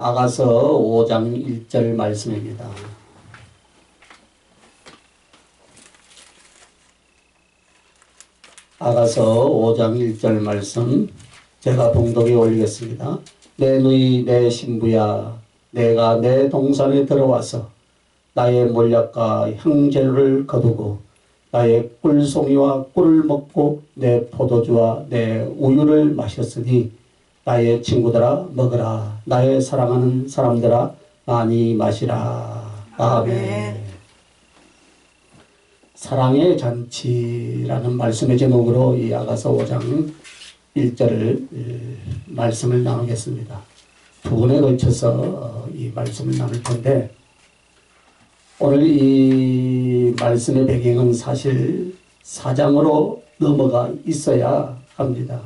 아가서 5장 1절 말씀입니다. 아가서 5장 1절 말씀 제가 봉독에 올리겠습니다. 내 누이 내 신부야, 내가 내 동산에 들어와서 나의 몰약과 향재료를 거두고 나의 꿀송이와 꿀을 먹고 내 포도주와 내 우유를 마셨으니 나의 친구들아 먹으라, 나의 사랑하는 사람들아 많이 마시라. 아멘. 사랑의 잔치라는 말씀의 제목으로 이 아가서 5장 1절을 말씀을 나누겠습니다. 두 번에 걸쳐서 이 말씀을 나눌 텐데, 오늘 이 말씀의 배경은 사실 4장으로 넘어가 있어야 합니다.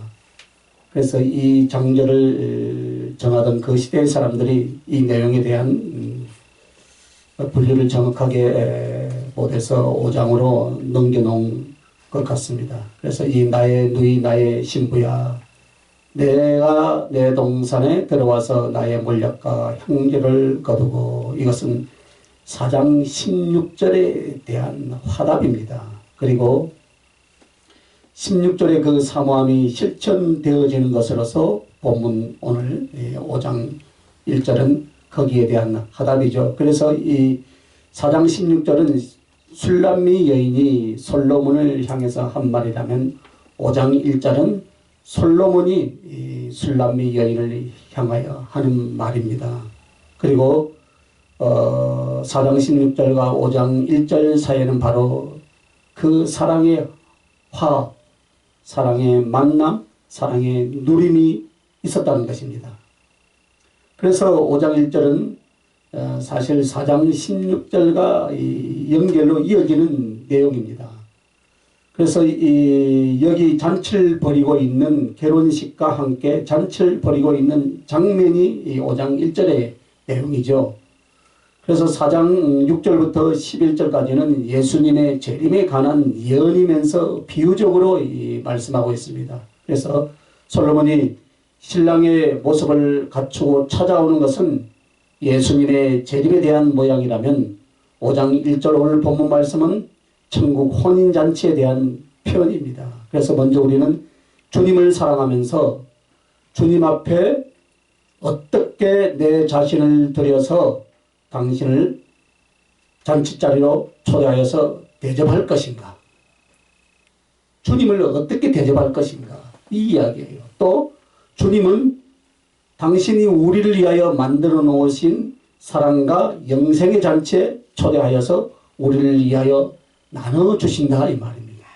그래서 이 장절을 정하던 그 시대의 사람들이 이 내용에 대한 분류를 정확하게 못해서 5장으로 넘겨놓은 것 같습니다. 그래서 이 나의 누이 나의 신부야, 내가 내 동산에 들어와서 나의 몰약과 향기를 거두고, 이것은 4장 16절에 대한 화답입니다. 그리고 16절의 그 사모함이 실천되어지는 것으로서 본문 오늘 5장 1절은 거기에 대한 화답이죠. 그래서 이 4장 16절은 술람미 여인이 솔로몬을 향해서 한 말이라면, 5장 1절은 솔로몬이 이 술람미 여인을 향하여 하는 말입니다. 그리고 4장 16절과 5장 1절 사이에는 바로 그 사랑의 화합, 사랑의 만남, 사랑의 누림이 있었다는 것입니다. 그래서 5장 1절은 사실 4장 16절과 연결로 이어지는 내용입니다. 그래서 여기 잔치를 벌이고 있는, 결혼식과 함께 잔치를 벌이고 있는 장면이 이 5장 1절의 내용이죠. 그래서 4장 6절부터 11절까지는 예수님의 재림에 관한 예언이면서 비유적으로 말씀하고 있습니다. 그래서 솔로몬이 신랑의 모습을 갖추고 찾아오는 것은 예수님의 재림에 대한 모양이라면, 5장 1절 오늘 본문 말씀은 천국 혼인잔치에 대한 표현입니다. 그래서 먼저 우리는 주님을 사랑하면서 주님 앞에 어떻게 내 자신을 들여서 당신을 잔치자리로 초대하여서 대접할 것인가, 주님을 어떻게 대접할 것인가, 이 이야기예요. 또 주님은 당신이 우리를 위하여 만들어 놓으신 사랑과 영생의 잔치에 초대하여서 우리를 위하여 나눠주신다, 이 말입니다.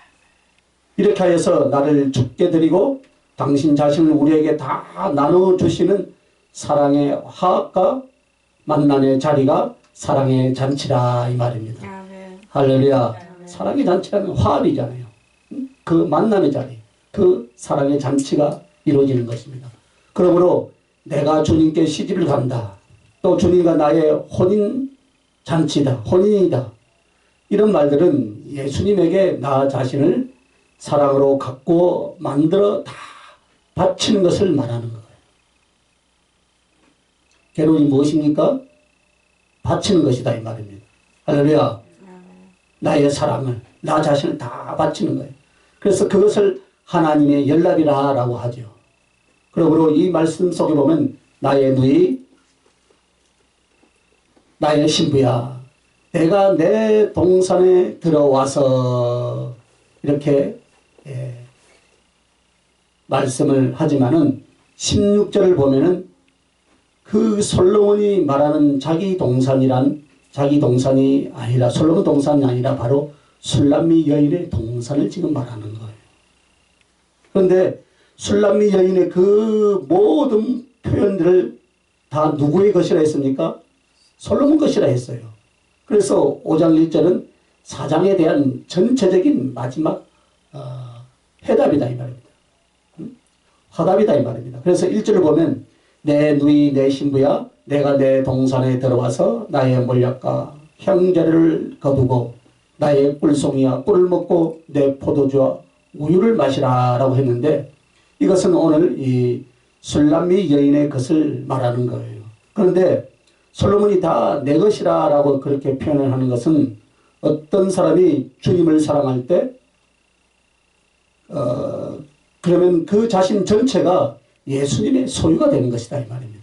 이렇게 하여서 나를 죽게 드리고 당신 자신을 우리에게 다 나눠주시는 사랑의 화합과 만남의 자리가 사랑의 잔치라, 이 말입니다. 아멘. 할렐루야. 아멘. 사랑의 잔치라는 화합이잖아요. 그 만남의 자리, 그 사랑의 잔치가 이루어지는 것입니다. 그러므로 내가 주님께 시집을 간다, 또 주님과 나의 혼인 잔치다, 혼인이다, 이런 말들은 예수님에게 나 자신을 사랑으로 갖고 만들어 다 바치는 것을 말하는 거예요. 결혼이 무엇입니까? 바치는 것이다, 이 말입니다. 할렐루야. 나의 사랑을, 나 자신을 다 바치는 거예요. 그래서 그것을 하나님의 연락이라 라고 하죠. 그러므로 이 말씀 속에 보면 나의 누이, 나의 신부야, 내가 내 동산에 들어와서 이렇게 말씀을 하지만은 16절을 보면은 그 솔로몬이 말하는 자기 동산이란 자기 동산이 아니라, 솔로몬 동산이 아니라 바로 술람미 여인의 동산을 지금 말하는 거예요. 그런데 술람미 여인의 그 모든 표현들을 다 누구의 것이라 했습니까? 솔로몬 것이라 했어요. 그래서 5장 1절은 4장에 대한 전체적인 마지막 해답이다, 이 말입니다. 화답이다, 이 말입니다. 그래서 1절을 보면 내 누이 내 신부야, 내가 내 동산에 들어와서 나의 몰약과 향재료를 거두고 나의 꿀송이와 꿀을 먹고 내 포도주와 우유를 마시라 라고 했는데, 이것은 오늘 이 술람미 여인의 것을 말하는 거예요. 그런데 솔로몬이 다 내 것이라 라고 그렇게 표현을 하는 것은 어떤 사람이 주님을 사랑할 때 그러면 그 자신 전체가 예수님의 소유가 되는 것이다 이 말입니다.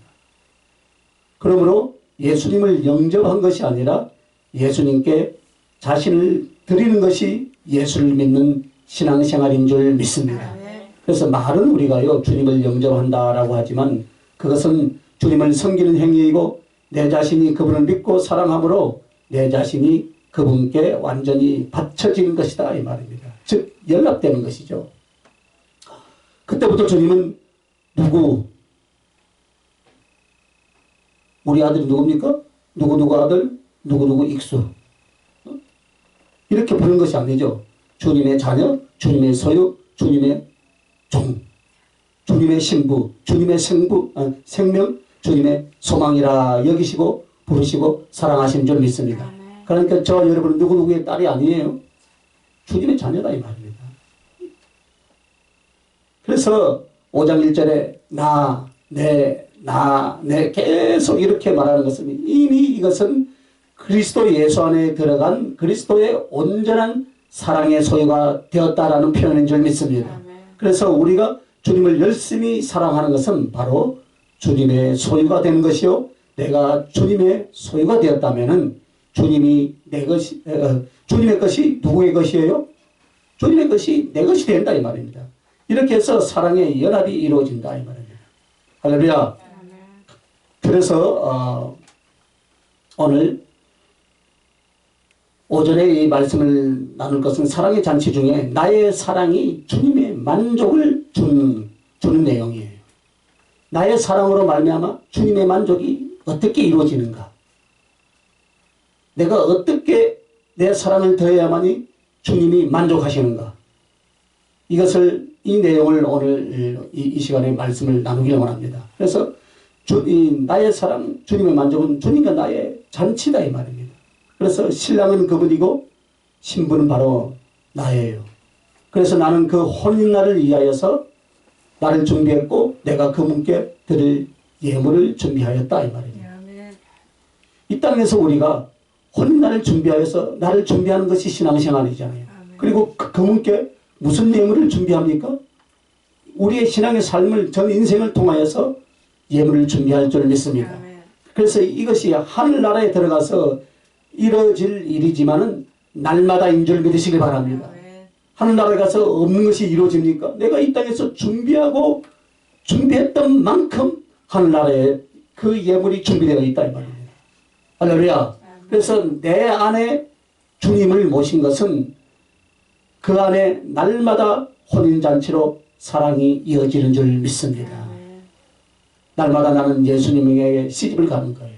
그러므로 예수님을 영접한 것이 아니라 예수님께 자신을 드리는 것이 예수를 믿는 신앙생활인 줄 믿습니다. 그래서 말은 우리가요 주님을 영접한다라고 하지만 그것은 주님을 섬기는 행위이고 내 자신이 그분을 믿고 사랑함으로 내 자신이 그분께 완전히 바쳐지는 것이다 이 말입니다. 즉 연락되는 것이죠. 그때부터 주님은 누구? 우리 아들이 누굽니까? 누구누구 아들? 누구누구 익수. 이렇게 부르는 것이 아니죠. 주님의 자녀, 주님의 소유, 주님의 종, 주님의 신부, 주님의 생명, 주님의 소망이라 여기시고 부르시고 사랑하시는 줄 믿습니다. 그러니까 저 여러분은 누구누구의 딸이 아니에요. 주님의 자녀다 이 말입니다. 그래서 5장 1절에 나, 내 계속 이렇게 말하는 것은 이미 이것은 그리스도 예수 안에 들어간 그리스도의 온전한 사랑의 소유가 되었다라는 표현인 줄 믿습니다. 그래서 우리가 주님을 열심히 사랑하는 것은 바로 주님의 소유가 되는 것이요. 내가 주님의 소유가 되었다면은 주님의 것이 누구의 것이에요? 주님의 것이 내 것이 된다 이 말입니다. 이렇게 해서 사랑의 연합이 이루어진다 이 말입니다. 할렐루야. 그래서 오늘 오전에 이 말씀을 나눌 것은 사랑의 잔치 중에 나의 사랑이 주님의 만족을 주는 내용이에요. 나의 사랑으로 말미암아 주님의 만족이 어떻게 이루어지는가? 내가 어떻게 내 사랑을 더해야만이 주님이 만족하시는가? 이 내용을 오늘 이 시간에 말씀을 나누기를 원합니다. 그래서 나의 사랑, 주님의 만족은 주님과 나의 잔치다 이 말입니다. 그래서 신랑은 그분이고 신부는 바로 나예요. 그래서 나는 그 혼인날을 위하여서 나를 준비했고 내가 그분께 드릴 예물을 준비하였다 이 말입니다. 이 땅에서 우리가 혼인날을 준비하여서 나를 준비하는 것이 신앙생활이잖아요. 그리고 그분께 무슨 예물을 준비합니까? 우리의 신앙의 삶을 전 인생을 통하여서 예물을 준비할 줄 믿습니다. 그래서 이것이 하늘나라에 들어가서 이루어질 일이지만은 날마다인 줄 믿으시기 바랍니다. 하늘나라에 가서 없는 것이 이루어집니까? 내가 이 땅에서 준비했던 만큼 하늘나라에 그 예물이 준비되어 있다 이 말입니다. 할렐루야. 그래서 내 안에 주님을 모신 것은 그 안에 날마다 혼인잔치로 사랑이 이어지는 줄 믿습니다. 날마다 나는 예수님에게 시집을 가는 거예요.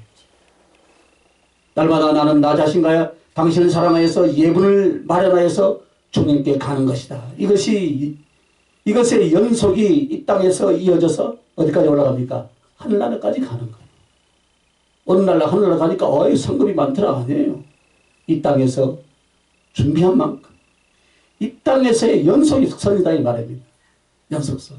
날마다 나는 나 자신과 당신을 사랑하여서 예분을 마련하여서 주님께 가는 것이다. 이것의 연속이 이 땅에서 이어져서 어디까지 올라갑니까? 하늘나라까지 가는 거예요. 어느 날 하늘나라 가니까 성금이 많더라 아니에요. 이 땅에서 준비한 만큼 이 땅에서의 연속선이다 이 말입니다. 연속선.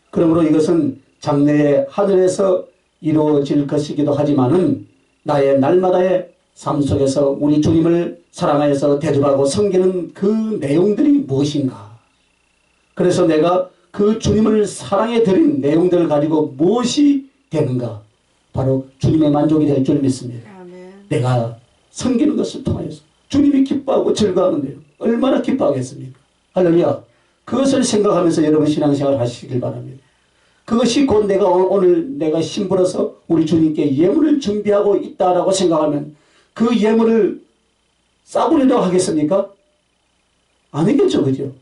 그러므로 이것은 장래의 하늘에서 이루어질 것이기도 하지만은 나의 날마다의 삶 속에서 우리 주님을 사랑하여서 대접하고 섬기는 그 내용들이 무엇인가? 그래서 내가 그 주님을 사랑해 드린 내용들을 가지고 무엇이 되는가? 바로 주님의 만족이 될 줄 믿습니다. 내가 섬기는 것을 통하여서 주님이 기뻐하고 즐거워하는데요. 얼마나 기뻐하겠습니까? 할렐루야. 그것을 생각하면서 여러분 신앙생활 하시길 바랍니다. 그것이 곧 오늘 내가 신부로서 우리 주님께 예물을 준비하고 있다라고 생각하면 그 예물을 싸구려도 하겠습니까? 아니겠죠. 그죠?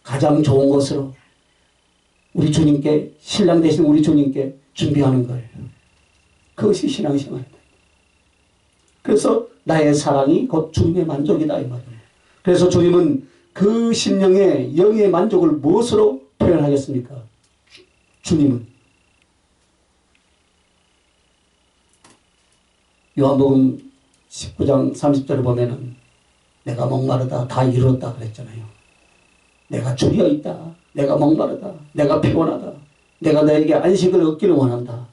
가장 좋은 것으로 우리 주님께 신랑 되신 우리 주님께 준비하는 거예요. 그것이 신앙생활입니다. 그래서 나의 사랑이 곧 주님의 만족이다 이 말이에요. 그래서 주님은 그 심령의 영의 만족을 무엇으로 표현하겠습니까? 주님은 요한복음 19장 30절에 보면은 내가 목마르다 다 이루었다 그랬잖아요. 내가 줄여 있다. 내가 목마르다. 내가 피곤하다. 내가 너에게 안식을 얻기를 원한다.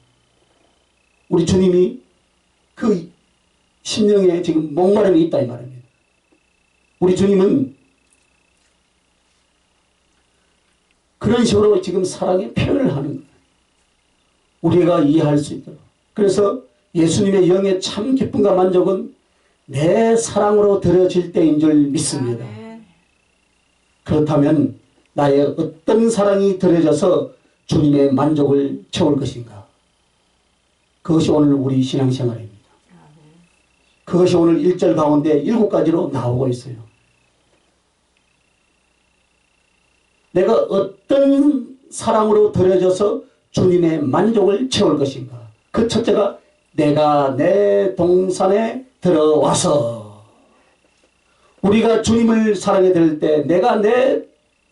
우리 주님이 그 심령에 지금 목마름이 있다 이 말입니다. 우리 주님은 그런 식으로 지금 사랑의 표현을 하는 거예요. 우리가 이해할 수 있도록. 그래서 예수님의 영의 참 기쁨과 만족은 내 사랑으로 드려질 때인 줄 믿습니다. 그렇다면 나의 어떤 사랑이 드려져서 주님의 만족을 채울 것인가? 그것이 오늘 우리 신앙생활입니다. 그것이 오늘 1절 가운데 7가지로 나오고 있어요. 내가 어떤 사랑으로 드려져서 주님의 만족을 채울 것인가? 그 첫째가 내가 내 동산에 들어와서, 우리가 주님을 사랑해 드릴 때 내가 내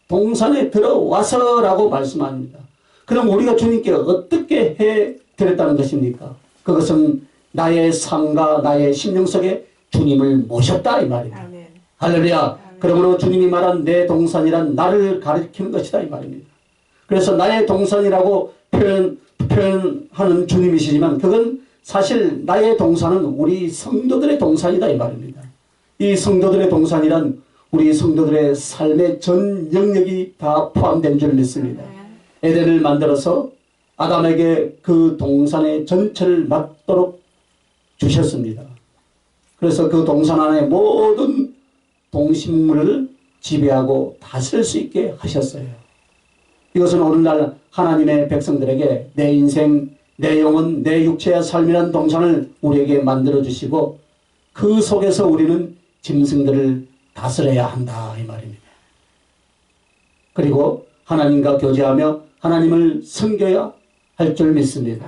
동산에 들어와서 라고 말씀합니다. 그럼 우리가 주님께 어떻게 해 드렸다는 것입니까? 그것은 나의 삶과 나의 심령 속에 주님을 모셨다 이 말입니다. 아멘. 할렐루야. 아멘. 그러므로 주님이 말한 내 동산이란 나를 가리키는 것이다 이 말입니다. 그래서 나의 동산이라고 표현하는 주님이시지만 그건 사실 나의 동산은 우리 성도들의 동산이다 이 말입니다. 이 성도들의 동산이란 우리 성도들의 삶의 전 영역이 다 포함된 줄 믿습니다. 에덴을 만들어서 아담에게 그 동산의 전체를 맡도록 주셨습니다. 그래서 그 동산 안에 모든 동식물을 지배하고 다스릴 수 있게 하셨어요. 이것은 오늘날 하나님의 백성들에게 내 인생, 내 영혼, 내 육체의 삶이라는 동산을 우리에게 만들어 주시고 그 속에서 우리는 짐승들을 다스려야 한다 이 말입니다. 그리고 하나님과 교제하며 하나님을 섬겨야 할 줄 믿습니다.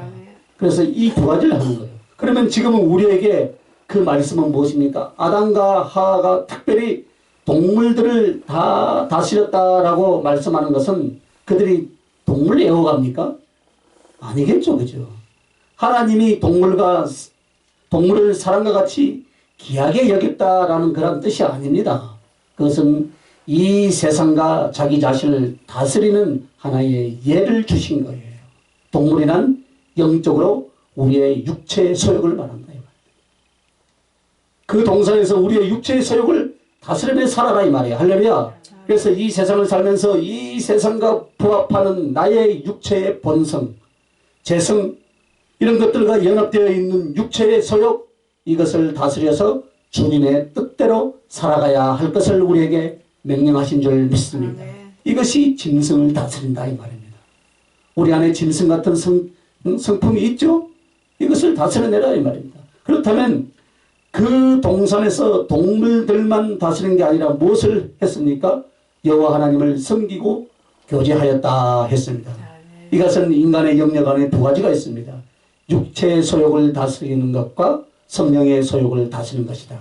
그래서 이 2가지를 하는 거예요. 그러면 지금은 우리에게 그 말씀은 무엇입니까? 아담과 하와가 특별히 동물들을 다 다스렸다라고 말씀하는 것은 그들이 동물 애호가입니까? 아니겠죠. 그죠? 하나님이 동물을 사람과 같이 귀하게 여겼다라는 그런 뜻이 아닙니다. 그것은 이 세상과 자기 자신을 다스리는 하나의 예를 주신 거예요. 동물이란 영적으로 우리의 육체의 소욕을 말한다. 그 동산에서 우리의 육체의 소욕을 다스리며 살아라 이 말이에요. 할렐루야. 그래서 이 세상을 살면서 이 세상과 부합하는 나의 육체의 본성, 재성 이런 것들과 연합되어 있는 육체의 소욕 이것을 다스려서 주님의 뜻대로 살아가야 할 것을 우리에게 명령하신 줄 믿습니다. 이것이 짐승을 다스린다 이 말입니다. 우리 안에 짐승 같은 성품이 있죠? 이것을 다스려내라 이 말입니다. 그렇다면 그 동산에서 동물들만 다스리는 게 아니라 무엇을 했습니까? 여호와 하나님을 섬기고 교제하였다 했습니다. 이것은 인간의 영역 안에 2가지가 있습니다. 육체의 소욕을 다스리는 것과 성령의 소욕을 다스리는 것이다.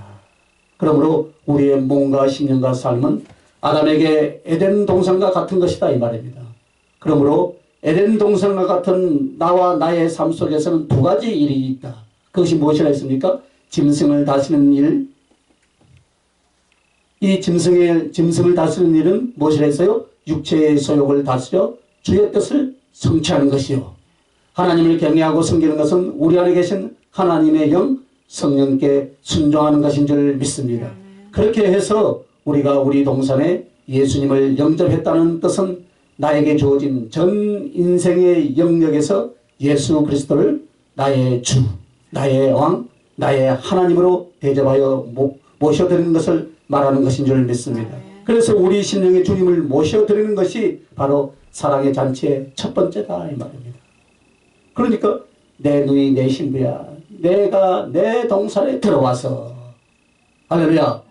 그러므로 우리의 몸과 심령과 삶은 아담에게 에덴 동산과 같은 것이다 이 말입니다. 그러므로 에덴 동산과 같은 나와 나의 삶 속에서는 2가지 일이 있다. 그것이 무엇이라 했습니까? 짐승을 다스리는 일. 이 짐승을 다스리는 일은 무엇이라 했어요? 육체의 소욕을 다스려 주의 뜻을 성취하는 것이요. 하나님을 경외하고 섬기는 것은 우리 안에 계신 하나님의 영 성령께 순종하는 것인 줄 믿습니다. 그렇게 해서 우리가 우리 동산에 예수님을 영접했다는 뜻은 나에게 주어진 전 인생의 영역에서 예수 그리스도를 나의 주, 나의 왕, 나의 하나님으로 대접하여 모셔드리는 것을 말하는 것인 줄 믿습니다. 그래서 우리 심령의 주님을 모셔드리는 것이 바로 사랑의 잔치의 첫 번째다 이 말입니다. 그러니까 내 누이 내 신부야 내가 내 동산에 들어와서 할렐루야.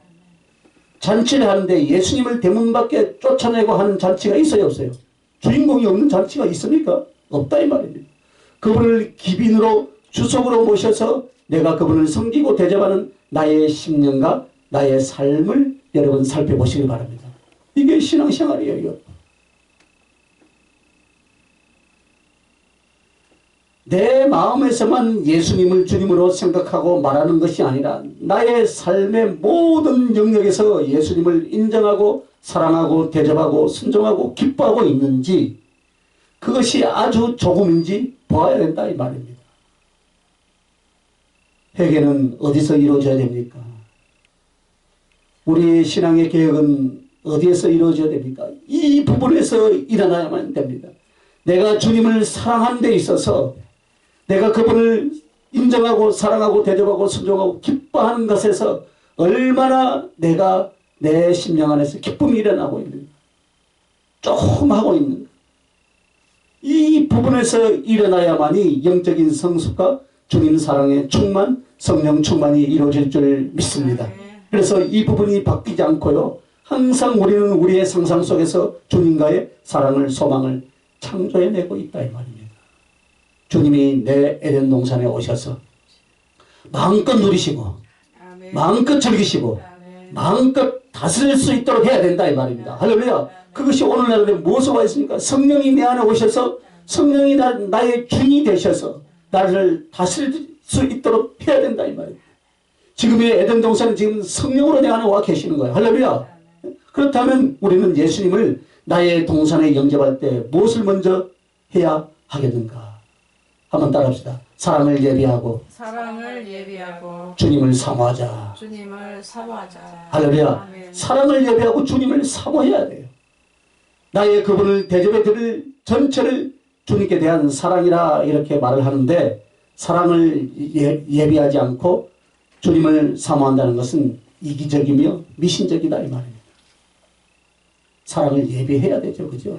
잔치를 하는데 예수님을 대문 밖에 쫓아내고 하는 잔치가 있어요 없어요? 주인공이 없는 잔치가 있습니까? 없다 이 말입니다. 그분을 기빈으로 주석으로 모셔서 내가 그분을 섬기고 대접하는 나의 심령과 나의 삶을 여러분 살펴보시기 바랍니다. 이게 신앙생활이에요. 내 마음에서만 예수님을 주님으로 생각하고 말하는 것이 아니라 나의 삶의 모든 영역에서 예수님을 인정하고 사랑하고 대접하고 순종하고 기뻐하고 있는지 그것이 아주 조금인지 보아야 된다 이 말입니다. 회개는 어디서 이루어져야 됩니까? 우리의 신앙의 개혁은 어디에서 이루어져야 됩니까? 이 부분에서 일어나야만 됩니다. 내가 주님을 사랑하는 데 있어서 내가 그분을 인정하고 사랑하고 대접하고 순종하고 기뻐하는 것에서 얼마나 내가 내 심령 안에서 기쁨이 일어나고 있는가, 조금 하고 있는가, 이 부분에서 일어나야만이 영적인 성숙과 주님 사랑의 충만, 성령 충만이 이루어질 줄 믿습니다. 그래서 이 부분이 바뀌지 않고요, 항상 우리는 우리의 상상 속에서 주님과의 사랑을, 소망을 창조해내고 있다 이 말입니다. 주님이 내 에덴 동산에 오셔서 마음껏 누리시고 마음껏 즐기시고 마음껏 다스릴 수 있도록 해야 된다 이 말입니다. 할렐루야. 그것이 오늘날에 무엇으로 와 있습니까? 성령이 내 안에 오셔서 성령이 나의 주인이 되셔서 나를 다스릴 수 있도록 해야 된다 이 말입니다. 지금의 에덴 동산은 지금 성령으로 내 안에 와 계시는 거예요. 할렐루야. 그렇다면 우리는 예수님을 나의 동산에 영접할 때 무엇을 먼저 해야 하겠는가? 한번 따라합시다. 사랑을 예비하고 주님을 사모하자. 할렐루야. 사랑을 예비하고 주님을 사모해야 돼요. 나의 그분을 대접해 드릴 전체를 주님께 대한 사랑이라 이렇게 말을 하는데, 사랑을 예비하지 않고 주님을 사모한다는 것은 이기적이며 미신적이다 이 말입니다. 사랑을 예비해야 되죠. 그죠?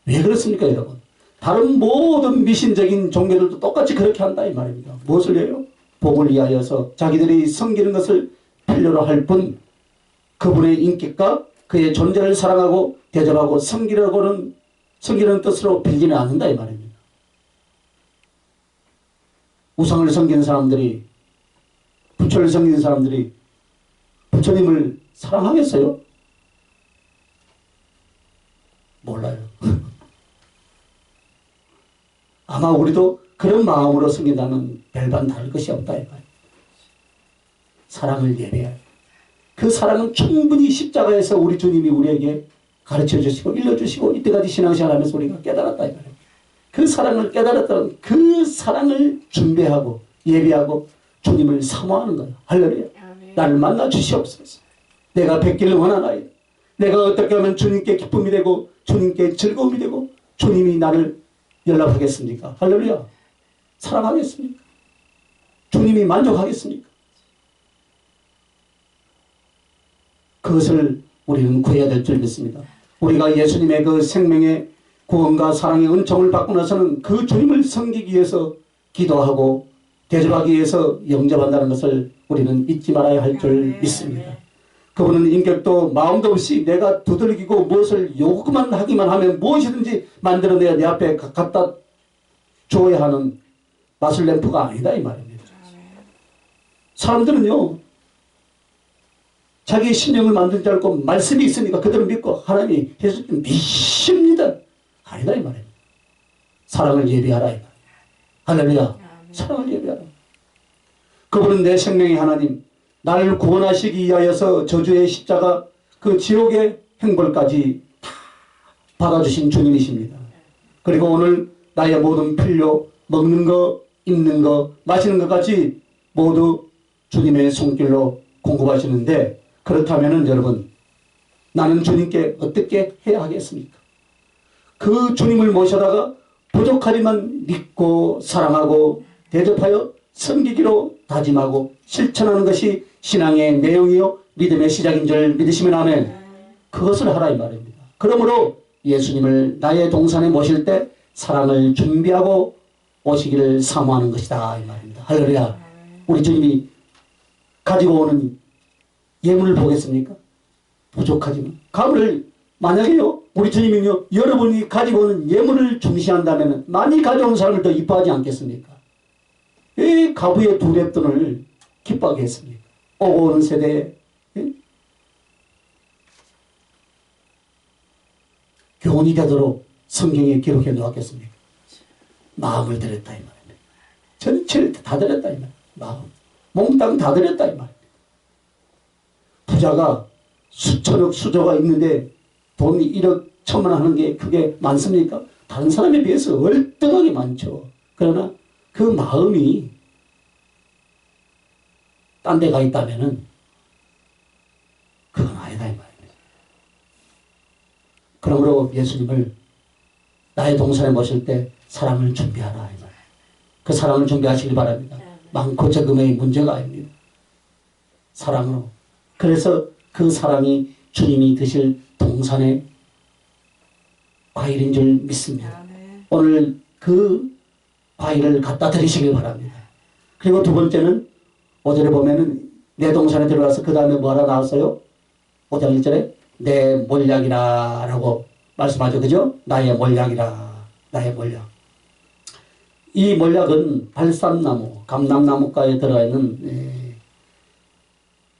왜 그렇습니까 여러분? 다른 모든 미신적인 종교들도 똑같이 그렇게 한다 이 말입니다. 무엇을 해요? 복을 위하여서 자기들이 섬기는 것을 필요로 할 뿐 그분의 인격과 그의 존재를 사랑하고 대접하고 섬기는 뜻으로 빌지는 않는다 이 말입니다. 우상을 섬기는 사람들이, 부처를 섬기는 사람들이 부처님을 사랑하겠어요? 몰라요. 아마 우리도 그런 마음으로 섬긴다면 별반 다를 것이 없다 이 말이에요. 사랑을 예배해요. 그 사랑은 충분히 십자가에서 우리 주님이 우리에게 가르쳐 주시고 일러주시고 이때까지 신앙생활하면서 우리가 깨달았다 이 말이에요. 그 사랑을 깨달았다는 그 사랑을 준비하고 예비하고 주님을 사모하는 거예요. 할렐루야. 나를 만나 주시옵소서. 내가 뵙기를 원하나이다. 내가 어떻게 하면 주님께 기쁨이 되고 주님께 즐거움이 되고 주님이 나를 연락하겠습니까? 할렐루야. 사랑하겠습니까? 주님이 만족하겠습니까? 그것을 우리는 구해야 될 줄 믿습니다. 우리가 예수님의 그 생명의 구원과 사랑의 은총을 받고 나서는 그 주님을 섬기기 위해서 기도하고 대접하기 위해서 영접한다는 것을 우리는 잊지 말아야 할 줄 믿습니다. 그분은 인격도 마음도 없이 내가 두들기고 무엇을 요구만 하기만 하면 무엇이든지 만들어내야 내 앞에 갖다 줘야 하는 마술램프가 아니다 이 말입니다. 사람들은요, 자기의 심령을 만들지 않고 말씀이 있으니까 그대로 믿고 하나님이 해서 믿습니다. 아니다 이 말입니다. 사랑을 예비하라 이 말입니다. 할렐루야. 사랑을 예비하라. 그분은 내 생명의 하나님, 나를 구원하시기 위하여서 저주의 십자가 그 지옥의 행벌까지 다 받아주신 주님이십니다. 그리고 오늘 나의 모든 필요, 먹는 거, 입는 거, 마시는 것까지 모두 주님의 손길로 공급하시는데, 그렇다면 여러분, 나는 주님께 어떻게 해야 하겠습니까? 그 주님을 모셔다가 부족하지만 믿고 사랑하고 대접하여 섬기기로 다짐하고 실천하는 것이 신앙의 내용이요 믿음의 시작인 줄 믿으시면 아멘. 그것을 하라 이 말입니다. 그러므로 예수님을 나의 동산에 모실 때 사랑을 준비하고 오시기를 사모하는 것이다 이 말입니다. 할렐루야. 우리 주님이 가지고 오는 예물을 보겠습니까? 부족하지만 가물을 만약에요 우리 주님이요 여러분이 가지고 오는 예물을 중시한다면 많이 가져온 사람을 더 이뻐하지 않겠습니까? 왜 가부의 두 랩돈을 기뻐하게 했습니까? 오고 오는 세대에 교훈이 되도록 성경에 기록해 놓았겠습니까? 마음을 드렸다 이 말입니다. 전체를 다 드렸다 이 말입니다. 마음, 몽땅 다 드렸다 이 말입니다. 부자가 수천억 수조가 있는데 돈 1억 1천만 하는 게 그게 많습니까? 다른 사람에 비해서 월등하게 많죠. 그러나 그 마음이 딴 데 가 있다면은 그건 아니다 이 말입니다. 그러므로 예수님을 나의 동산에 모실 때 사랑을 준비하라 이 말이에요. 그 사랑을 준비하시길 바랍니다. 많고 적음의 문제가 아닙니다. 사랑으로. 그래서 그 사랑이 주님이 드실 동산의 과일인 줄 믿습니다. 오늘 그 과일을 갖다 드리시길 바랍니다. 그리고 두 번째는 5절에 보면은 내 동산에 들어가서 그 다음에 뭐하러 나왔어요? 5장 1절에 내 몰약이라 라고 말씀하죠. 그죠? 나의 몰약이라. 나의 몰약. 이 몰약은 발산나무, 감람나무가에 들어가 있는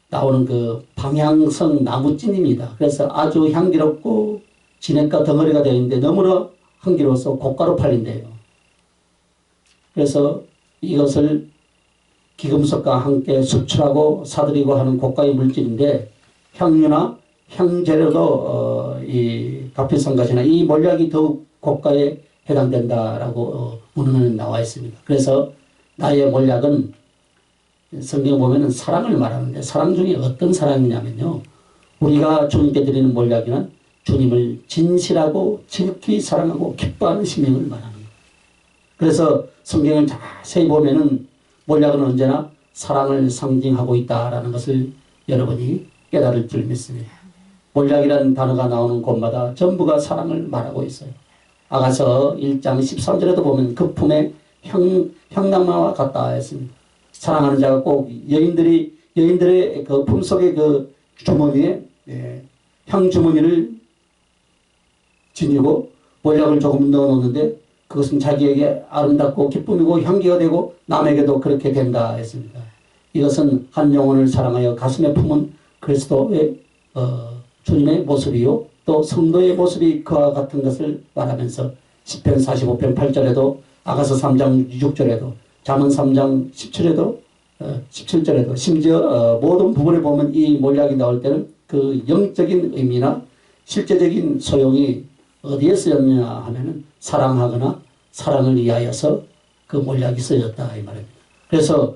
나오는 그 방향성 나무찐입니다. 그래서 아주 향기롭고 진액과 덩어리가 되어 있는데 너무나 향기로워서 고가로 팔린대요. 그래서 이것을 기금속과 함께 수출하고 사들이고 하는 고가의 물질인데 향유나 향재료도 이 가피성 가시나 이 몰약이 더욱 고가에 해당된다라고 문헌에 나와 있습니다. 그래서 나의 몰약은 성경에 보면은 사랑을 말하는데 사랑 중에 어떤 사랑이냐면요. 우리가 주님께 드리는 몰약이는 주님을 진실하고 지극히 사랑하고 기뻐하는 심령을 말하는 거예요. 그래서 성경을 자세히 보면은 몰약은 언제나 사랑을 상징하고 있다라는 것을 여러분이 깨달을 줄 믿습니다. 몰약이라는 단어가 나오는 곳마다 전부가 사랑을 말하고 있어요. 아가서 1장 13절에도 보면 그 품에 향낭마와 같다 했습니다. 사랑하는 자가 꼭 여인들의 그 품속의 그 주머니에 향 주머니를 지니고 몰약을 조금 넣어 놓는데 그것은 자기에게 아름답고 기쁨이고 향기가 되고 남에게도 그렇게 된다 했습니다. 이것은 한 영혼을 사랑하여 가슴에 품은 그리스도의 주님의 모습이요 또 성도의 모습이 그와 같은 것을 말하면서 시편 45편 8절에도 아가서 3장 6절에도 잠언 3장 17절에도 심지어 모든 부분에 보면 이 몰약이 나올 때는 그 영적인 의미나 실제적인 소용이 어디에 쓰였냐 하면은 사랑하거나 사랑을 위하여서 그 몰약이 쓰였다 이 말입니다. 그래서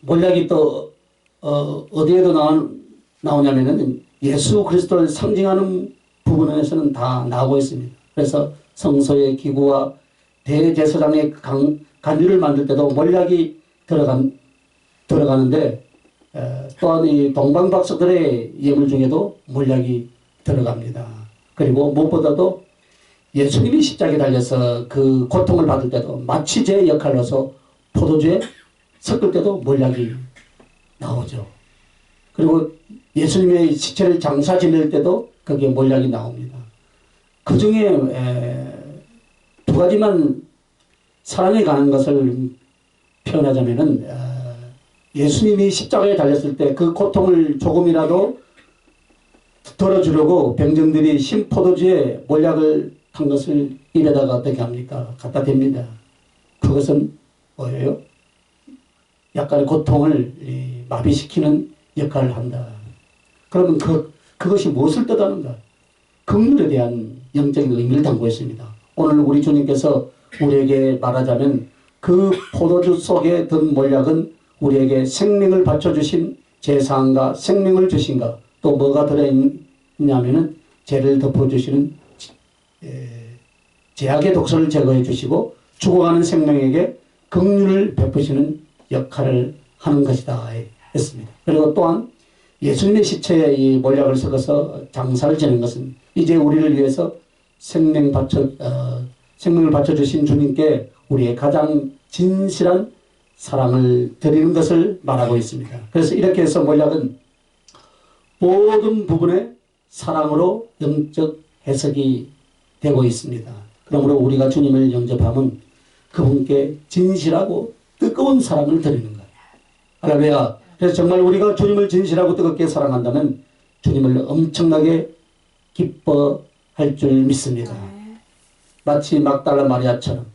몰약이 또 어디에도 나오냐면은 예수 그리스도를 상징하는 부분에서는 다 나오고 있습니다. 그래서 성소의 기구와 대제사장의 간유를 만들 때도 몰약이 들어가는데 또한 이 동방박사들의 예물 중에도 몰약이 들어갑니다. 그리고 무엇보다도 예수님이 십자가에 달려서 그 고통을 받을 때도 마치 제 역할로서 포도주에 섞을 때도 몰약이 나오죠. 그리고 예수님의 시체를 장사 지낼 때도 거기에 몰약이 나옵니다. 그 중에 두 가지만 사랑에 가는 것을 표현하자면은 예수님이 십자가에 달렸을 때 그 고통을 조금이라도 덜어주려고 병정들이 신포도주에 몰약을 한 것을 입에다가 어떻게 합니까? 갖다 댑니다. 그것은 뭐예요? 약간의 고통을 마비시키는 역할을 한다. 그러면 그것이 무엇을 뜻하는가? 긍휼에 대한 영적인 의미를 담고 있습니다. 오늘 우리 주님께서 우리에게 말하자면 그 포도주 속에 든 몰약은 우리에게 생명을 바쳐주신 제사함과 생명을 주신가 또 뭐가 들어있냐면은 죄를 덮어주시는 죄악의 독소를 제거해 주시고 죽어가는 생명에게 긍휼을 베푸시는 역할을 하는 것이다 했습니다. 그리고 또한 예수님의 시체에 이 몰약을 섞어서 장사를 지는 것은 이제 우리를 위해서 생명을 바쳐주신 주님께 우리의 가장 진실한 사랑을 드리는 것을 말하고 있습니다. 그래서 이렇게 해서 몰약은 모든 부분에 사랑으로 영적 해석이 되고 있습니다. 그러므로 우리가 주님을 영접하면 그분께 진실하고 뜨거운 사랑을 드리는 거예요. 할렐루야. 그래서 정말 우리가 주님을 진실하고 뜨겁게 사랑한다면 주님을 엄청나게 기뻐할 줄 믿습니다. 마치 막달라 마리아처럼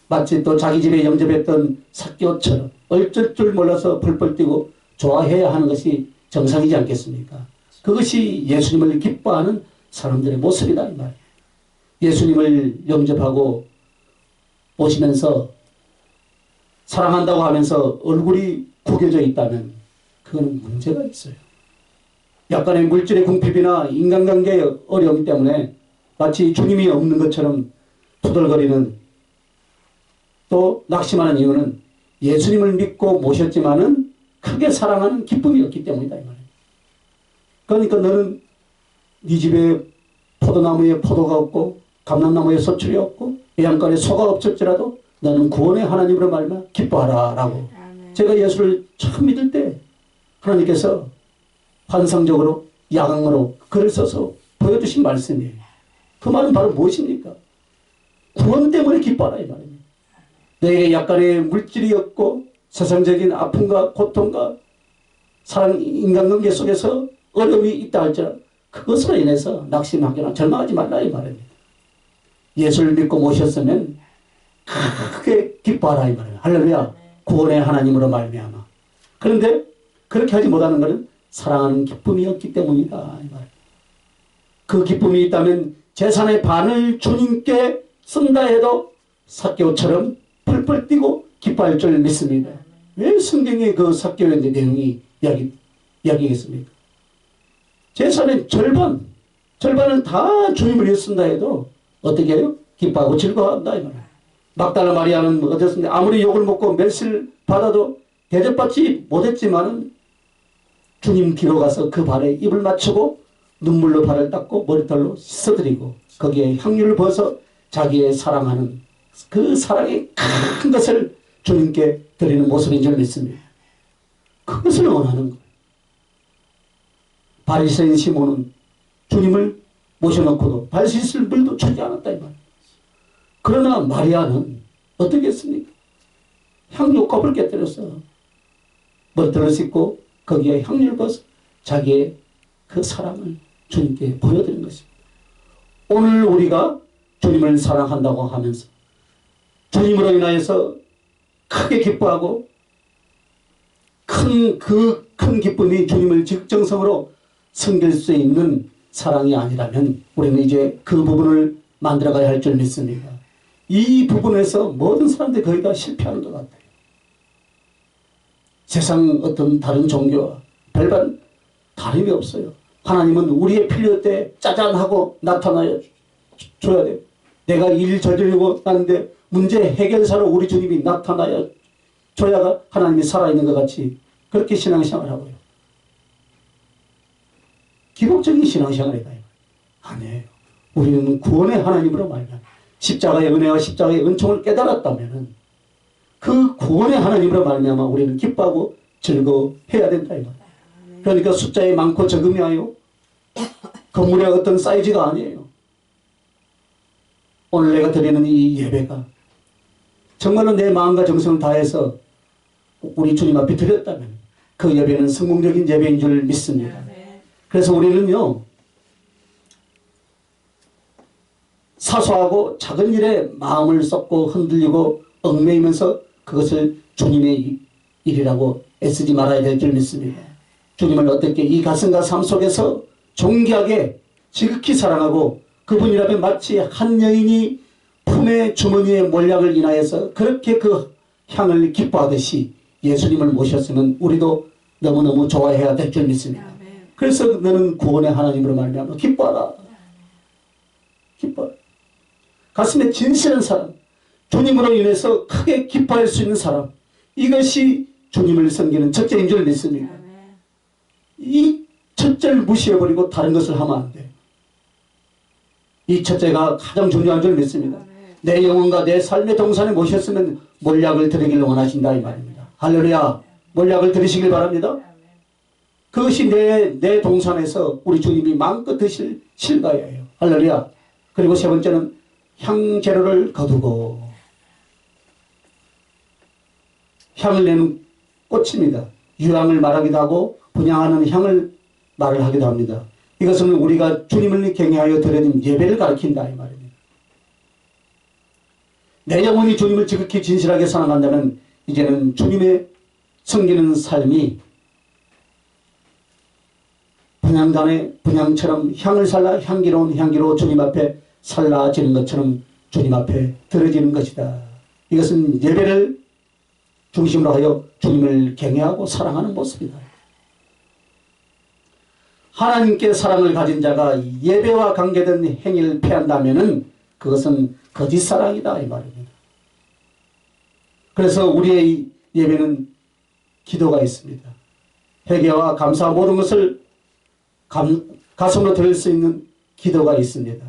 마치 또 자기 집에 영접했던 삭개오처럼 어쩔 줄 몰라서 펄펄 뛰고 좋아해야 하는 것이 정상이지 않겠습니까? 그것이 예수님을 기뻐하는 사람들의 모습이다 이 말이에요. 예수님을 영접하고 오시면서 사랑한다고 하면서 얼굴이 구겨져 있다면 그건 문제가 있어요. 약간의 물질의 궁핍이나 인간관계의 어려움 때문에 마치 주님이 없는 것처럼 투덜거리는, 또 낙심하는 이유는 예수님을 믿고 모셨지만은 크게 사랑하는 기쁨이 없기 때문이다 이 말이에요. 그러니까 너는 네 집에 포도나무에 포도가 없고 감람나무에 소출이 없고 외양간에 소가 없을지라도 너는 구원의 하나님으로 말미암아 기뻐하라 라고. 제가 예수를 처음 믿을 때 하나님께서 환상적으로 야광으로 글을 써서 보여주신 말씀이에요. 그 말은 바로 무엇입니까? 구원 때문에 기뻐하라 이 말입니다. 너에게 약간의 물질이 없고 세상적인 아픔과 고통과 사랑 인간관계 속에서 어려움이 있다 할지라도 그것으로 인해서 낙심하거나 절망하지 말라 이 말입니다. 예수를 믿고 모셨으면 크게 기뻐하라 이 말이에요. 할렐루야. 구원의 하나님으로 말미암아. 그런데 그렇게 하지 못하는 것은 사랑하는 기쁨이 없기 때문이다 이 말이에요. 그 기쁨이 있다면 재산의 반을 주님께 쓴다 해도 삭개오처럼 펄펄 뛰고 기뻐할 줄 믿습니다. 왜 성경에 그 삭개오의 내용이 이야기겠습니까? 재산의 절반은 다 주님을 위해 쓴다 해도 어떻게 해요? 기뻐하고 즐거워한다 이 말이에요. 막달라 마리아는 어땠습니까? 아무리 욕을 먹고 멸시를 받아도 대접받지 못했지만은 주님 뒤로 가서 그 발에 입을 맞추고 눈물로 발을 닦고 머리털로 씻어드리고 거기에 향유를 부어서 자기의 사랑하는 그 사랑의 큰 것을 주님께 드리는 모습인 줄 믿습니다. 그것을 원하는 거예요. 바리새인 시몬은 주님을 모셔놓고도 발 씻을 물도 주지 않았다 이 말이에요. 그러나 마리아는 어떻게 했습니까? 향유 껍을 깨뜨려서 머리털을 씻고 거기에 향유를 부어서 자기의 그 사랑을 주님께 보여드린 것입니다. 오늘 우리가 주님을 사랑한다고 하면서 주님으로 인하여서 크게 기뻐하고 큰 기쁨이 주님을 직정성으로 섬길 수 있는 사랑이 아니라면 우리는 이제 그 부분을 만들어가야 할 줄 믿습니다. 이 부분에서 모든 사람들이 거의 다 실패하는 것 같아요. 세상 어떤 다른 종교와 별반 다름이 없어요. 하나님은 우리의 필요 때 짜잔하고 나타나야 줘야 돼요. 내가 일 저지르고 하는데 문제 해결사로 우리 주님이 나타나야 줘야가 하나님이 살아있는 것 같이 그렇게 신앙생활을 하고요. 기록적인 신앙생활이다. 아니에요. 우리는 구원의 하나님으로 말미암아 십자가의 은혜와 십자가의 은총을 깨달았다면 그 구원의 하나님으로 말미암아 우리는 기뻐하고 즐거워해야 된다. 그러니까 숫자에 많고 적음이 아니요 건물의 어떤 사이즈가 아니에요. 오늘 내가 드리는 이 예배가 정말로 내 마음과 정성을 다해서 우리 주님 앞에 드렸다면 그 예배는 성공적인 예배인 줄 믿습니다. 그래서 우리는요 사소하고 작은 일에 마음을 쏟고 흔들리고 얽매이면서 그것을 주님의 일이라고 애쓰지 말아야 될 줄 믿습니다. 주님을 어떻게 이 가슴과 삶 속에서 존귀하게 지극히 사랑하고 그분이라면 마치 한 여인이 품의 주머니에 몰약을 인하여서 그렇게 그 향을 기뻐하듯이 예수님을 모셨으면 우리도 너무너무 좋아해야 될 줄 믿습니다. 그래서 너는 구원의 하나님으로 말미암아 기뻐하라. 기뻐하라. 가슴에 진실한 사람, 주님으로 인해서 크게 기뻐할 수 있는 사람, 이것이 주님을 섬기는 첫째인 줄 믿습니다. 이 첫째를 무시해버리고 다른 것을 하면 안 돼요. 이 첫째가 가장 중요한 줄 믿습니다. 내 영혼과 내 삶의 동산에 모셨으면 몰약을 드리길 원하신다 이 말입니다. 할렐루야. 몰약을 드리시길 바랍니다. 그것이 내 동산에서 우리 주님이 마음껏 드실 실과예요. 할렐루야. 그리고 세 번째는 향재료를 거두고 향을 내는 꽃입니다. 유향을 말하기도 하고 분향하는 향을 말을 하기도 합니다. 이것은 우리가 주님을 경외하여 드리는 예배를 가리킨다 이 말입니다. 내 영혼이 주님을 지극히 진실하게 사랑한다면 이제는 주님의 섬기는 삶이 분향단의 분향처럼 향을 살라 향기로운 향기로 주님 앞에 살라지는 것처럼 주님 앞에 들어지는 것이다. 이것은 예배를 중심으로 하여 주님을 경외하고 사랑하는 모습이다. 하나님께 사랑을 가진 자가 예배와 관계된 행위를 폐한다면 그것은 거짓 사랑이다 이 말입니다. 그래서 우리의 예배는 기도가 있습니다. 회개와 감사 모든 것을 가슴으로 드릴 수 있는 기도가 있습니다.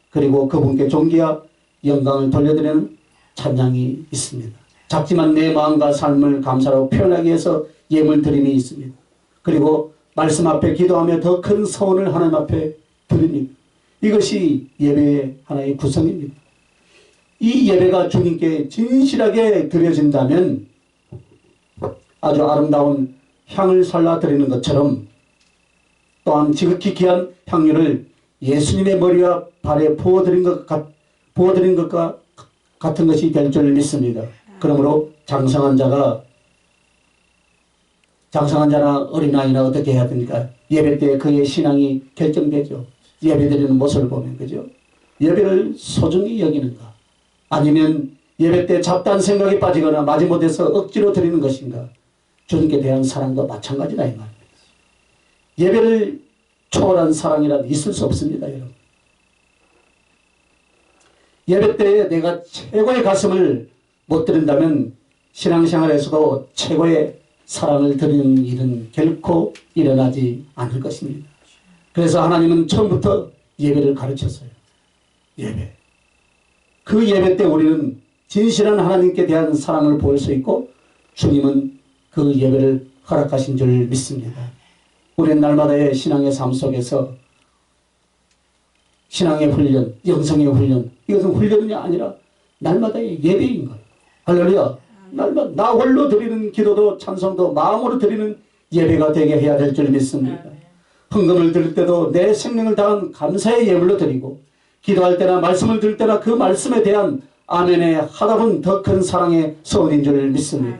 그리고 그분께 존귀와 영광을 돌려드리는 찬양이 있습니다. 작지만 내 마음과 삶을 감사로 표현하기 위해서 예물 드림이 있습니다. 그리고 말씀 앞에 기도하며 더 큰 서원을 하나님 앞에 드립니다. 이것이 예배의 하나의 구성입니다. 이 예배가 주님께 진실하게 드려진다면 아주 아름다운 향을 살라 드리는 것처럼 또한 지극히 귀한 향유를 예수님의 머리와 발에 부어드린 것과 같은 것이 될 줄 믿습니다. 그러므로 장성한 자나 어린아이나 어떻게 해야 됩니까? 예배 때 그의 신앙이 결정되죠. 예배 드리는 모습을 보면, 그죠? 예배를 소중히 여기는가? 아니면 예배 때 잡다한 생각에 빠지거나 마지못해서 억지로 드리는 것인가? 주님께 대한 사랑과 마찬가지다 이 말입니다. 예배를 초월한 사랑이란 있을 수 없습니다, 여러분. 예배 때에 내가 최고의 가슴을 못 드린다면 신앙생활에서도 최고의 사랑을 드리는 일은 결코 일어나지 않을 것입니다. 그래서 하나님은 처음부터 예배를 가르쳤어요. 예배. 그 예배 때 우리는 진실한 하나님께 대한 사랑을 보일 수 있고 주님은 그 예배를 허락하신 줄 믿습니다. 우리는 날마다의 신앙의 삶 속에서 신앙의 훈련, 영성의 훈련, 이것은 훈련이 아니라 날마다의 예배인 거예요. 할렐루야. 날마다 나 홀로 드리는 기도도 찬송도 마음으로 드리는 예배가 되게 해야 될 줄 믿습니다. 헌금을 드릴 때도 내 생명을 다한 감사의 예물로 드리고 기도할 때나 말씀을 들을 때나 그 말씀에 대한 아멘의 화답은 더 큰 사랑의 소원인 줄 믿습니다.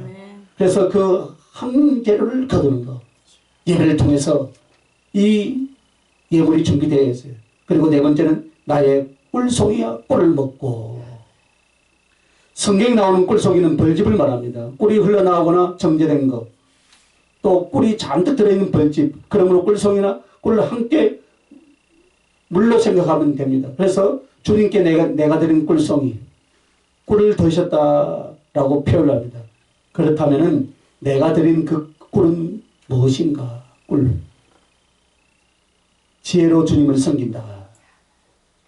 그래서 그 한 개를 거두는 것, 예배를 통해서 이 예물이 준비되어 있어요. 그리고 네 번째는 나의 꿀송이야 꿀을 먹고. 성경에 나오는 꿀송이는 벌집을 말합니다. 꿀이 흘러나오거나 정제된 것, 또 꿀이 잔뜩 들어있는 벌집, 그러므로 꿀송이나 꿀을 함께 물로 생각하면 됩니다. 그래서 주님께 내가 드린 꿀송이, 꿀을 드셨다라고 표현을 합니다. 그렇다면 내가 드린 그 꿀은 무엇인가? 꿀. 지혜로 주님을 섬긴다.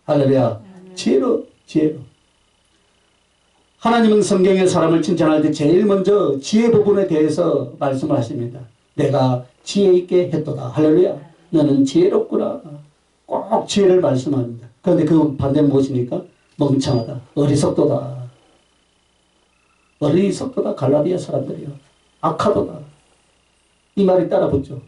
할렐루야. 지혜로. 하나님은 성경의 사람을 칭찬할 때 제일 먼저 지혜 부분에 대해서 말씀을 하십니다. 내가 지혜 있게 했도다. 할렐루야. 너는 지혜롭구나. 꼭 지혜를 말씀합니다. 그런데 그 반대는 무엇입니까? 멍청하다. 어리석도다. 어리석도다. 갈라디아 사람들이요. 악하도다. 이 말이 따라붙죠.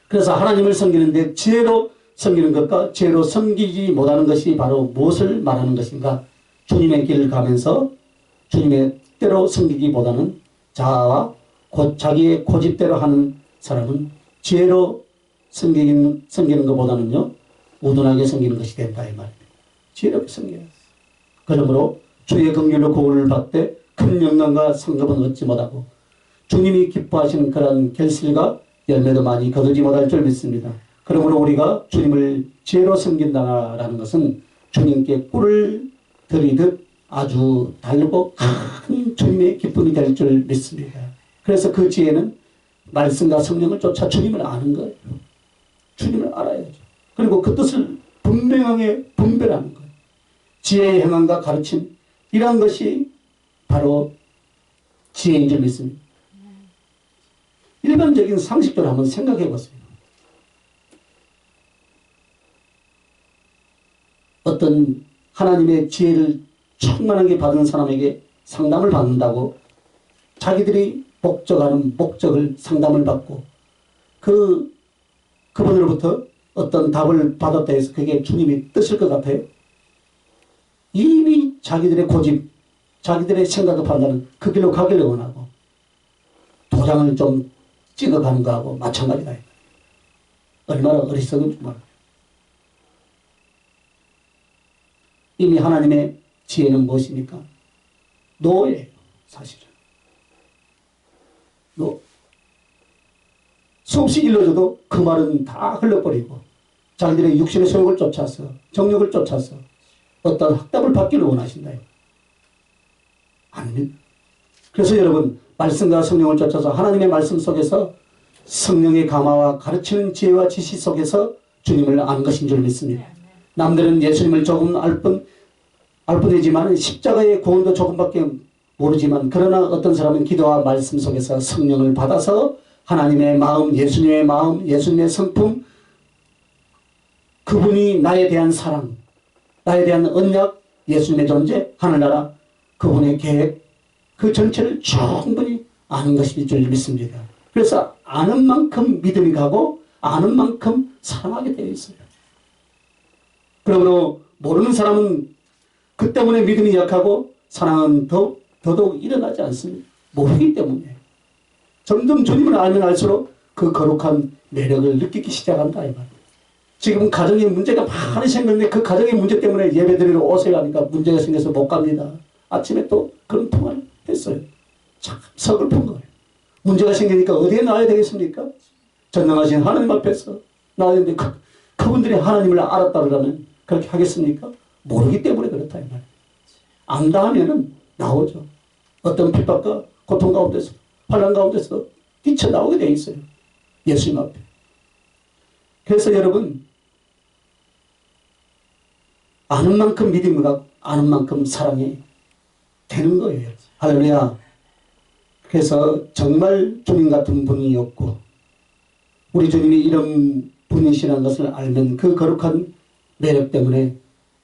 그래서 하나님을 섬기는데 지혜로 섬기는 것과 지혜로 섬기지 못하는 것이 바로 무엇을 말하는 것인가? 주님의 길을 가면서 주님의 때로 섬기기보다는 자아와 자기의 고집대로 하는 사람은 지혜로 섬기는 것보다는요 우둔하게 섬기는 것이 된다 이 말입니다. 지혜롭게 섬겨야 돼. 그러므로 주의 긍휼로 구원을 받되 큰 영광과 상급은 얻지 못하고 주님이 기뻐하시는 그런 결실과 열매도 많이 거두지 못할 줄 믿습니다. 그러므로 우리가 주님을 지혜로 섬긴다라는 것은 주님께 꿀을 드리듯 아주 달고 큰 주님의 기쁨이 될 줄 믿습니다. 그래서 그 지혜는 말씀과 성령을 쫓아 주님을 아는 거예요. 주님을 알아야죠. 그리고 그 뜻을 분명하게 분별하는 거예요. 지혜의 행함과 가르침, 이러한 것이 바로 지혜인 줄 믿습니다. 일반적인 상식적으로 한번 생각해 보세요. 어떤 하나님의 지혜를 충만하게 받은 사람에게 상담을 받는다고 자기들이 목적하는 목적을 상담을 받고 그분으로부터 어떤 답을 받았다 해서 그게 주님이 뜻일 것 같아요? 이미 자기들의 고집, 자기들의 생각을 판단은 그 길로 가기를 원하고 도장을 좀 찍어가는 거하고 마찬가지다. 얼마나 어리석은지 몰라요. 이미 하나님의 지혜는 무엇입니까? 노예예요, 사실은. 뭐 수없이 일러줘도 그 말은 다 흘러버리고 자기들의 육신의 소욕을 쫓아서 정욕을 쫓아서 어떤 학답을 받기를 원하신다. 아닙니다. 그래서 여러분 말씀과 성령을 쫓아서 하나님의 말씀 속에서 성령의 감화와 가르치는 지혜와 지식 속에서 주님을 아는 것인 줄 믿습니다. 남들은 예수님을 조금 알 뿐이지만 십자가의 구원도 조금밖에 모르지만 그러나 어떤 사람은 기도와 말씀 속에서 성령을 받아서 하나님의 마음, 예수님의 마음, 예수님의 성품, 그분이 나에 대한 사랑, 나에 대한 언약, 예수님의 존재, 하늘나라, 그분의 계획, 그 전체를 충분히 아는 것일 줄 믿습니다. 그래서 아는 만큼 믿음이 가고 아는 만큼 사랑하게 되어 있어요. 그러므로 모르는 사람은 그 때문에 믿음이 약하고 사랑은 더더욱 일어나지 않습니다. 모르기 때문에. 점점 주님을 알면 알수록 그 거룩한 매력을 느끼기 시작한다 이 말이에요. 지금 가정에 문제가 많이 생겼는데 그 가정의 문제 때문에 예배드리러 오세요 하니까 문제가 생겨서 못 갑니다. 아침에 또 그런 통화를 했어요. 참 서글픈 거예요. 문제가 생기니까 어디에 나와야 되겠습니까? 전능하신 하나님 앞에서 나와야 되는데 그분들이 하나님을 알았다 그러면 그렇게 하겠습니까? 모르기 때문에 그렇다 이 말이에요. 안다 하면은 나오죠. 어떤 핍박과 고통 가운데서 환난 가운데서 뛰쳐나오게 돼 있어요. 예수님 앞에. 그래서 여러분 아는 만큼 믿음과 아는 만큼 사랑이 되는 거예요. 할렐루야. 그래서 정말 주님 같은 분이 없고 우리 주님이 이런 분이시라는 것을 알면 그 거룩한 매력 때문에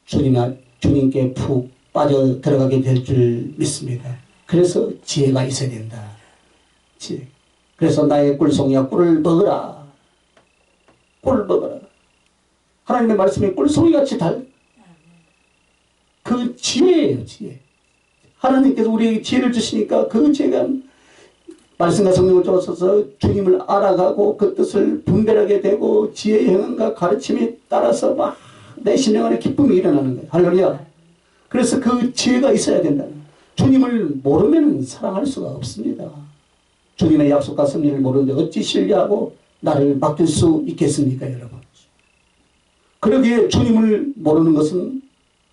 주님께 푹 빠져 들어가게 될 줄 믿습니다. 그래서 지혜가 있어야 된다. 지혜. 그래서 나의 꿀송이야 꿀을 먹어라. 꿀을 먹어라. 하나님의 말씀이 꿀송이같이 그 지혜예요. 지혜. 하나님께서 우리에게 지혜를 주시니까 그 지혜가 말씀과 성령을 쫓아서 주님을 알아가고 그 뜻을 분별하게 되고 지혜의 행함과 가르침에 따라서 막 내 심령 안에 기쁨이 일어나는 거예요. 할렐루야. 그래서 그 지혜가 있어야 된다. 주님을 모르면 사랑할 수가 없습니다. 주님의 약속과 섭리를 모르는데 어찌 신뢰하고 나를 맡길 수 있겠습니까, 여러분? 그러기에 주님을 모르는 것은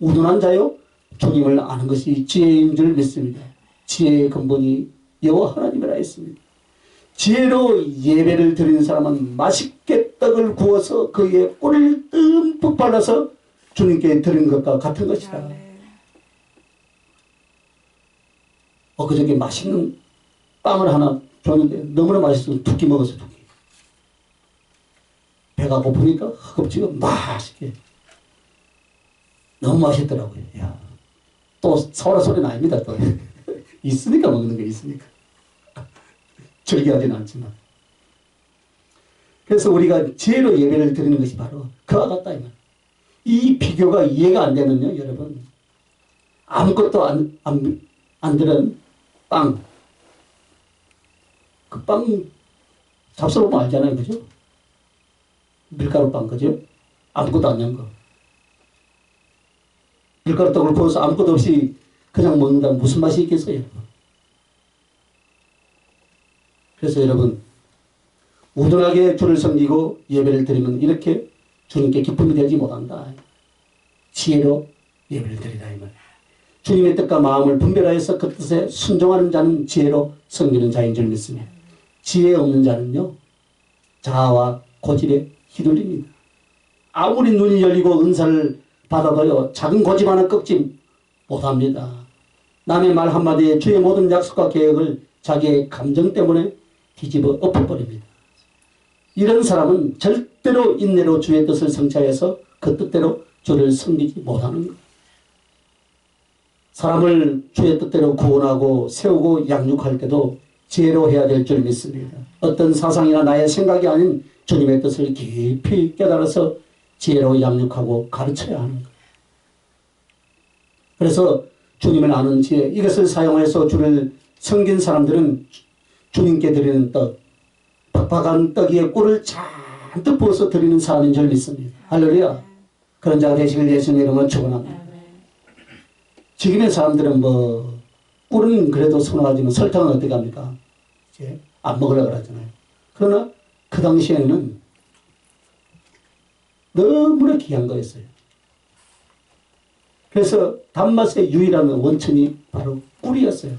우둔한 자요. 주님을 아는 것이 지혜인 줄 믿습니다. 지혜의 근본이 여호와 하나님이라 했습니다. 지혜로 예배를 드리는 사람은 맛있게 떡을 구워서 그 위에 꿀을 듬뿍 발라서 주님께 드리는 것과 같은 것이다. 그저께 맛있는 빵을 하나 줬는데 너무나 맛있어서 두 끼 먹었어. 두 끼. 배가 고프니까 허겁지겁 맛있게. 너무 맛있더라고요. 야, 또 서라 소리는 아닙니다. 또 있으니까 먹는 게 있으니까. 즐겨하지는 않지만. 그래서 우리가 지혜로 예배를 드리는 것이 바로 그와 같다. 이 비교가 이해가 안 되면요, 여러분. 아무것도 안 들은 빵. 그 빵 잡숴보면 알잖아요. 그죠? 밀가루 빵, 그죠? 아무것도 안 넣은 거. 밀가루 떡을 구워서 아무것도 없이 그냥 먹는다면 무슨 맛이 있겠어요? 그래서 여러분 우둔하게 주를 섬기고 예배를 드리면 이렇게 주님께 기쁨이 되지 못한다. 지혜로 예배를 드리라 이 말. 주님의 뜻과 마음을 분별하여서 그 뜻에 순종하는 자는 지혜로 섬기는 자인 줄 믿습니다. 지혜 없는 자는요 자아와 고집에 휘둘립니다. 아무리 눈이 열리고 은사를 받아도요 작은 고집 하나 꺾지 못합니다. 남의 말 한마디에 주의 모든 약속과 계획을 자기의 감정 때문에 뒤집어 엎어버립니다. 이런 사람은 절대로 인내로 주의 뜻을 성취하여서 그 뜻대로 주를 섬기지 못하는 것. 사람을 주의 뜻대로 구원하고 세우고 양육할 때도 지혜로 해야 될 줄 믿습니다. 어떤 사상이나 나의 생각이 아닌 주님의 뜻을 깊이 깨달아서 지혜로 양육하고 가르쳐야 하는 것. 그래서 주님을 아는 지혜, 이것을 사용해서 주를 섬긴 사람들은 주님께 드리는 떡, 팍팍한 떡 위에 꿀을 잔뜩 부어서 드리는 사람인 줄 믿습니다. 할렐루야. 그런 자가 되시길 예수님의 이름으로 축원합니다. 지금의 사람들은 꿀은 그래도 선호하지만 설탕은 어떻게 합니까? 이제 안 먹으려고 그러잖아요. 그러나 그 당시에는 너무나 귀한 거였어요. 그래서 단맛의 유일한 원천이 바로 꿀이었어요.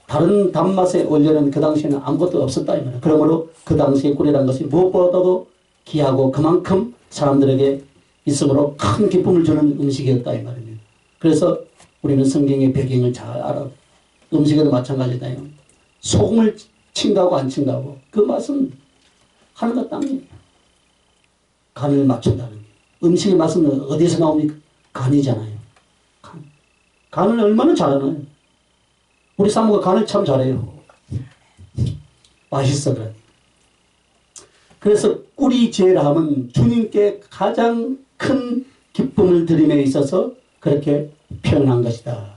다른 단맛의 원료는 그 당시에는 아무것도 없었다 이 말이에요. 그러므로 그 당시의 꿀이라는 것이 무엇보다도 귀하고 그만큼 사람들에게 있으므로 큰 기쁨을 주는 음식이었다 이 말입니다. 그래서 우리는 성경의 배경을 잘 알아. 음식에도 마찬가지다요. 소금을 친다고 안 친다고 그 맛은 하늘과 땅이에요. 간을 맞춘다는 게. 음식의 맛은 어디서 나옵니까? 간이잖아요. 간을 얼마나 잘하나요? 우리 사모가 간을 참 잘해요. 맛있어 그래. 그래서 꿀이 제라 함은 주님께 가장 큰 기쁨을 드림에 있어서 그렇게 표현한 것이다.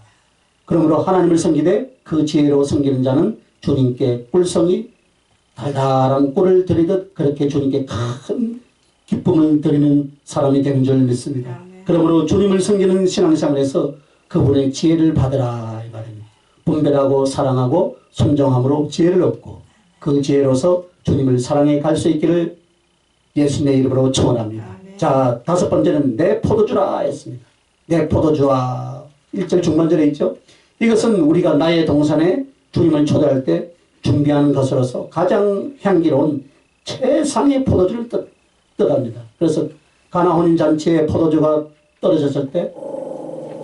그러므로 하나님을 섬기되 그 지혜로 섬기는 자는 주님께 꿀성이 달달한 꿀을 드리듯 그렇게 주님께 큰 기쁨을 드리는 사람이 되는 줄 믿습니다. 그러므로 주님을 섬기는 신앙생활에서 그분의 지혜를 받으라 이 말입니다. 분별하고 사랑하고 순종함으로 지혜를 얻고 그 지혜로서 주님을 사랑해 갈 수 있기를 예수님의 이름으로 축원합니다. 자, 다섯 번째는 내 포도주라 했습니다. 내 포도주와 1절 중반절에 있죠. 이것은 우리가 나의 동산에 주님을 초대할 때 준비하는 것으로서 가장 향기로운 최상의 포도주를 뜻합니다. 그래서 가나 혼인잔치에 포도주가 떨어졌을 때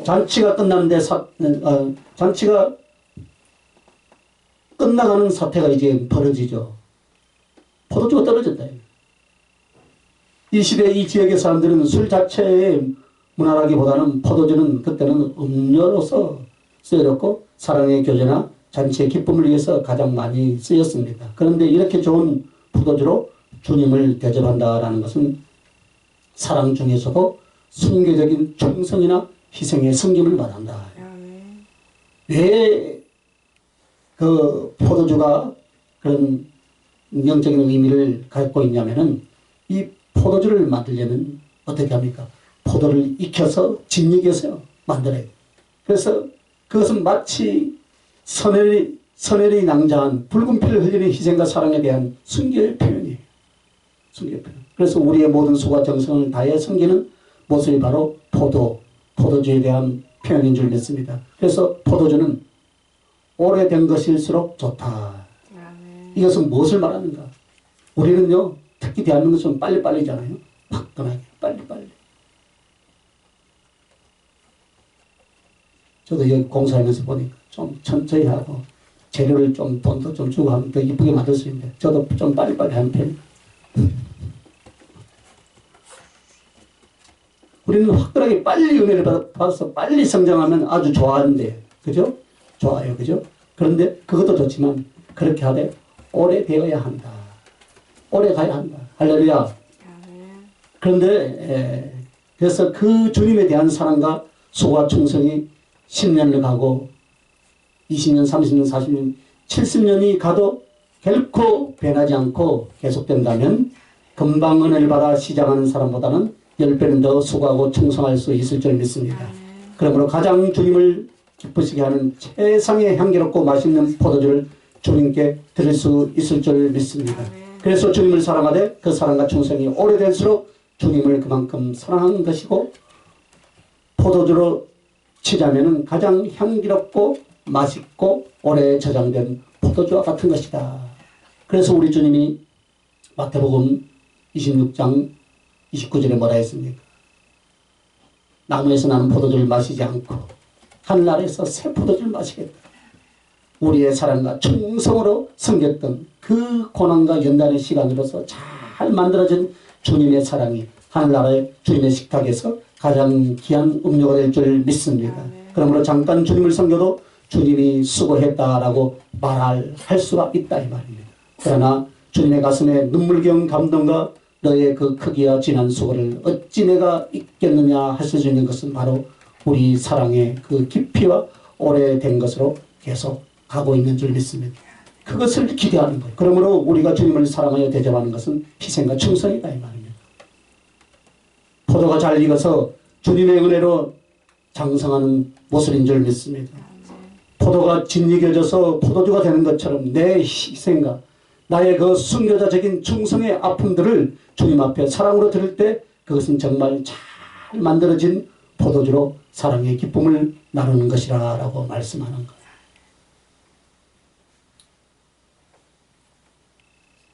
잔치가 끝났는데 잔치가 끝나가는 사태가 이제 벌어지죠. 포도주가 떨어졌다. 이 시대 이 지역의 사람들은 술 자체의 문화라기보다는 포도주는 그때는 음료로서 쓰여졌고 사랑의 교제나 잔치의 기쁨을 위해서 가장 많이 쓰였습니다. 그런데 이렇게 좋은 포도주로 주님을 대접한다라는 것은 사랑 중에서도 순교적인 충성이나 희생의 섬김을 말한다. 왜 그 포도주가 그런 영적인 의미를 갖고 있냐면은 이 포도주를 만들려면 어떻게 합니까? 포도를 익혀서 진육해서 만들어야 돼요. 그래서 그것은 마치 선혈이 낭자한 붉은 피를 흘리는 희생과 사랑에 대한 순교의 표현이에요. 순교의 표현. 그래서 우리의 모든 수고와 정성을 다해 섬기는 모습이 바로 포도주에 대한 표현인 줄 믿습니다. 그래서 포도주는 오래된 것일수록 좋다. 이것은 무엇을 말하는가? 우리는요, 특히 대한민국은 빨리빨리잖아요. 화끈하게, 빨리빨리. 저도 여기 공사하면서 보니까 좀 천천히 하고 재료를 좀 돈도 좀 주고 하면 더 이쁘게 만들 수 있는데 저도 좀 빨리빨리 하는 편입니다. 우리는 화끈하게 빨리 은혜를 받아서 빨리 성장하면 아주 좋아하는데, 그죠? 좋아요, 그죠? 그런데 그것도 좋지만 그렇게 하되 오래 되어야 한다. 오래 가야 한다. 할렐루야. 그런데 그래서 그 주님에 대한 사랑과 수고와 충성이 10년을 가고 20년, 30년, 40년, 70년이 가도 결코 변하지 않고 계속된다면 금방 은혜를 받아 시작하는 사람보다는 10배는 더 수고하고 충성할 수 있을 줄 믿습니다. 그러므로 가장 주님을 기쁘시게 하는 최상의 향기롭고 맛있는 포도주를 주님께 드릴 수 있을 줄 믿습니다. 그래서 주님을 사랑하되 그 사랑과 충성이 오래될수록 주님을 그만큼 사랑하는 것이고 포도주로 치자면 가장 향기롭고 맛있고 오래 저장된 포도주와 같은 것이다. 그래서 우리 주님이 마태복음 26장 29절에 뭐라 했습니까? 나무에서 나는 포도주를 마시지 않고 하늘나라에서 새 포도주를 마시겠다. 우리의 사랑과 충성으로 섬겼던 그 고난과 연단의 시간으로서 잘 만들어진 주님의 사랑이 하늘나라의 주님의 식탁에서 가장 귀한 음료가 될 줄 믿습니다. 그러므로 잠깐 주님을 섬겨도 주님이 수고했다라고 말할 수가 있다 이 말입니다. 그러나 주님의 가슴에 눈물겨운 감동과 너의 그 크기와 진한 수고를 어찌 내가 잊겠느냐 하실 수 있는 것은 바로 우리 사랑의 그 깊이와 오래된 것으로 계속 가고 있는 줄 믿습니다. 그것을 기대하는 거예요. 그러므로 우리가 주님을 사랑하여 대접하는 것은 희생과 충성이다 이 말입니다. 포도가 잘 익어서 주님의 은혜로 장성하는 모습인 줄 믿습니다. 포도가 짓이겨져서 포도주가 되는 것처럼 내 희생과 나의 그 순교자적인 충성의 아픔들을 주님 앞에 사랑으로 드릴 때 그것은 정말 잘 만들어진 포도주로 사랑의 기쁨을 나누는 것이라 라고 말씀하는 거예요.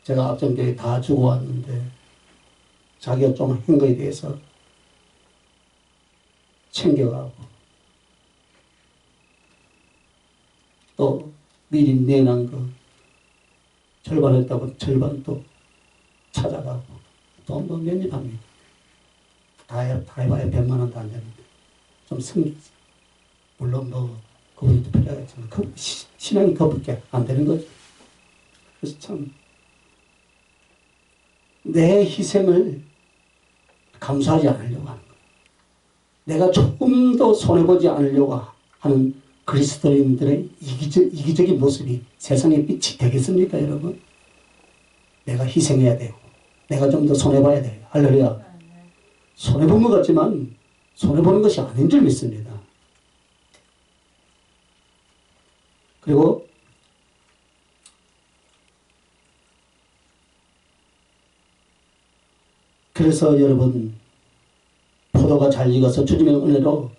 제가 앞전교에 다 주고 왔는데 자기가 좀 한 거에 대해서 챙겨가고 또 미리 내놓은 거 절반 했다고 절반 또 찾아가고 돈도 면입합니다. 다 해봐야 100만 원도 안 되는데 좀 성기지. 물론 뭐 그분도 필요하겠지만 신앙이 그것밖에 안 되는 거죠. 그래서 참 내 희생을 감수하지 않으려고 하는 거예요. 내가 조금도 손해보지 않으려고 하는 그리스도인들의 이기적인 모습이 세상의 빛이 되겠습니까, 여러분? 내가 희생해야 되고 내가 좀 더 손해봐야 돼요. 할렐루야. 손해본 것 같지만 손해보는 것이 아닌 줄 믿습니다. 그리고 그래서 여러분 포도가 잘 익어서 주님의 은혜로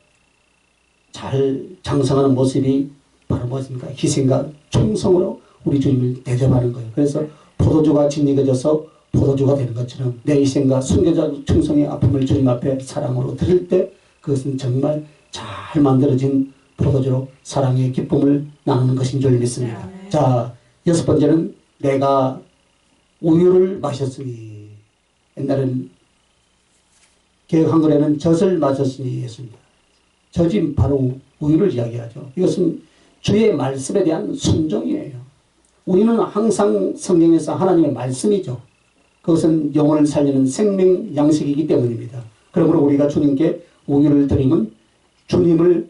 잘 장성하는 모습이 바로 무엇입니까? 희생과 충성으로 우리 주님을 대접하는 거예요. 그래서 포도주가 짓익어져서 포도주가 되는 것처럼 내 희생과 순교자 충성의 아픔을 주님 앞에 사랑으로 드릴 때 그것은 정말 잘 만들어진 포도주로 사랑의 기쁨을 나누는 것인 줄 믿습니다. 네. 자, 6번째는 내가 우유를 마셨으니. 옛날엔 개혁 한글에는 젖을 마셨으니 했습니다. 젖이 바로 우유를 이야기하죠. 이것은 주의 말씀에 대한 순종이에요. 우유는 항상 성경에서 하나님의 말씀이죠. 그것은 영혼을 살리는 생명 양식이기 때문입니다. 그러므로 우리가 주님께 우유를 드리면 주님을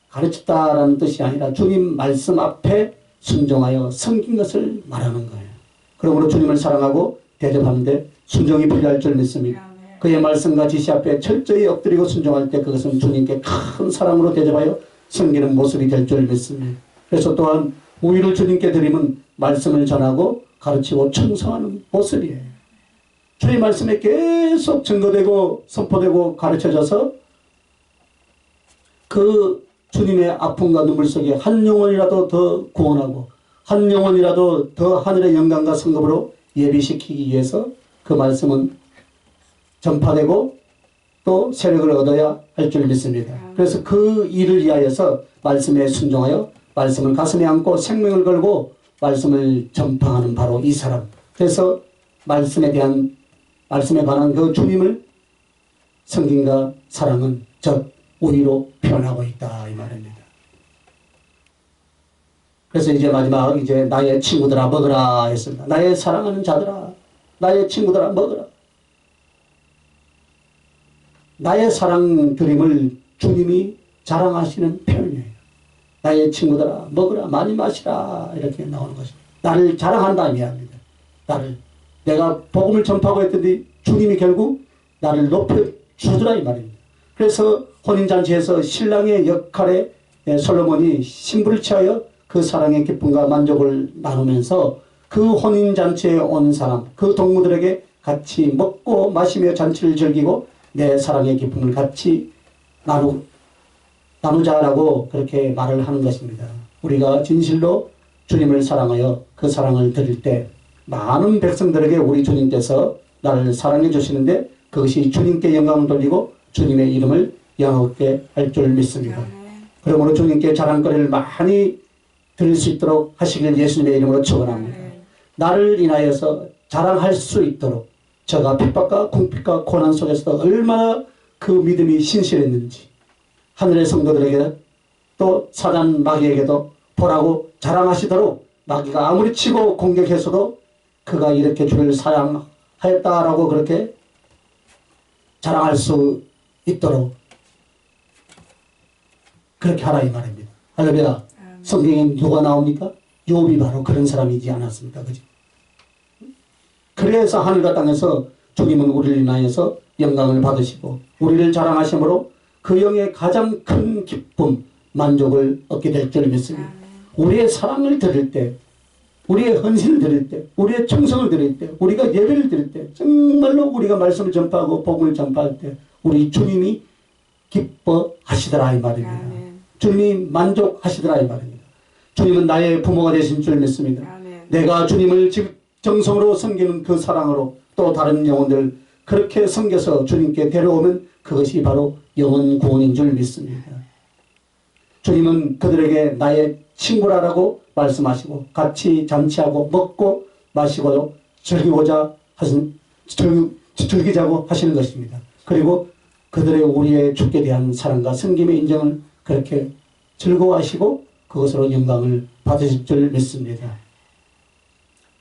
가르쳤다라는 뜻이 아니라 주님 말씀 앞에 순종하여 섬긴 것을 말하는 거예요. 그러므로 주님을 사랑하고 대접하는데 순종이 필요할 줄 믿습니다. 그의 말씀과 지시 앞에 철저히 엎드리고 순종할 때 그것은 주님께 큰 사랑으로 대접하여 섬기는 모습이 될 줄 믿습니다. 그래서 또한 우유를 주님께 드리면 말씀을 전하고 가르치고 충성하는 모습이에요. 주의 말씀에 계속 증거되고 선포되고 가르쳐져서 그 주님의 아픔과 눈물 속에 한 영혼이라도 더 구원하고 한 영혼이라도 더 하늘의 영광과 성급으로 예비시키기 위해서 그 말씀은 전파되고 또 세력을 얻어야 할 줄 믿습니다. 그래서 그 일을 위하여서 말씀에 순종하여 말씀을 가슴에 안고 생명을 걸고 말씀을 전파하는 바로 이 사람. 그래서 말씀에 관한 그 주님을 성김과 사랑은 젖 우유로 표현하고 있다 이 말입니다. 그래서 이제 마지막 이제 나의 친구들아 먹으라 했습니다. 나의 사랑하는 자들아 나의 친구들아 먹으라. 나의 사랑 드림을 주님이 자랑하시는 표현이에요. 나의 친구들아 먹으라 많이 마시라 이렇게 나오는 것입니다. 나를 자랑한다 이야기입니다. 나를 내가 복음을 전파하고 했더니 주님이 결국 나를 높여주더라 이 말입니다. 그래서 혼인잔치에서 신랑의 역할에 솔로몬이 신부를 취하여 그 사랑의 기쁨과 만족을 나누면서 그 혼인잔치에 온 사람 그 동무들에게 같이 먹고 마시며 잔치를 즐기고 내 사랑의 기쁨을 같이 나누자라고 그렇게 말을 하는 것입니다. 우리가 진실로 주님을 사랑하여 그 사랑을 드릴 때 많은 백성들에게 우리 주님께서 나를 사랑해 주시는데 그것이 주님께 영광을 돌리고 주님의 이름을 영화롭게 할 줄 믿습니다. 그러므로 주님께 자랑거리를 많이 드릴 수 있도록 하시길 예수님의 이름으로 축원합니다. 나를 인하여서 자랑할 수 있도록 저가 핍박과 궁핍과 고난 속에서도 얼마나 그 믿음이 신실했는지 하늘의 성도들에게 또 사단 마귀에게도 보라고 자랑하시도록 마귀가 아무리 치고 공격해서도 그가 이렇게 주를 사랑하였다라고 그렇게 자랑할 수 있도록 그렇게 하라 이 말입니다. 할렐루야. 성경에 누가 나옵니까? 욥이 바로 그런 사람이지 않았습니까? 그죠? 그래서 하늘과 땅에서 주님은 우리를 인하여서 영광을 받으시고 우리를 자랑하심으로 그 영의 가장 큰 기쁨, 만족을 얻게 될 줄 믿습니다. 우리의 사랑을 드릴 때, 우리의 헌신을 드릴 때, 우리의 충성을 드릴 때, 우리가 예배를 드릴 때, 정말로 우리가 말씀을 전파하고 복음을 전파할 때 우리 주님이 기뻐하시더라 이 말입니다. 아멘. 주님이 만족하시더라 이 말입니다. 주님은 나의 부모가 되신 줄 믿습니다. 아멘. 내가 주님을 정성으로 섬기는 그 사랑으로 또 다른 영혼들 그렇게 섬겨서 주님께 데려오면 그것이 바로 영혼 구원인 줄 믿습니다. 주님은 그들에게 나의 친구라고 말씀하시고 같이 잔치하고 먹고 마시고 즐기자고 하시는 것입니다. 그리고 그들의 우리의 주께 대한 사랑과 섬김의 인정을 그렇게 즐거워하시고 그것으로 영광을 받으실 줄 믿습니다.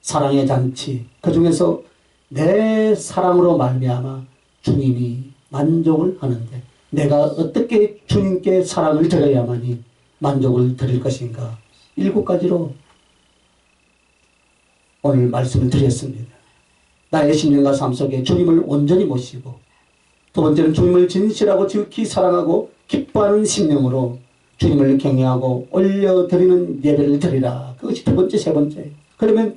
사랑의 잔치, 그 중에서 내 사랑으로 말미암아 주님이 만족을 하는데 내가 어떻게 주님께 사랑을 드려야만이 만족을 드릴 것인가 7가지로 오늘 말씀을 드렸습니다. 나의 신령과 삶 속에 주님을 온전히 모시고 두 번째는 주님을 진실하고 지극히 사랑하고 기뻐하는 심령으로 주님을 경외하고 올려드리는 예배를 드리라. 그것이 두 번째, 세 번째. 그러면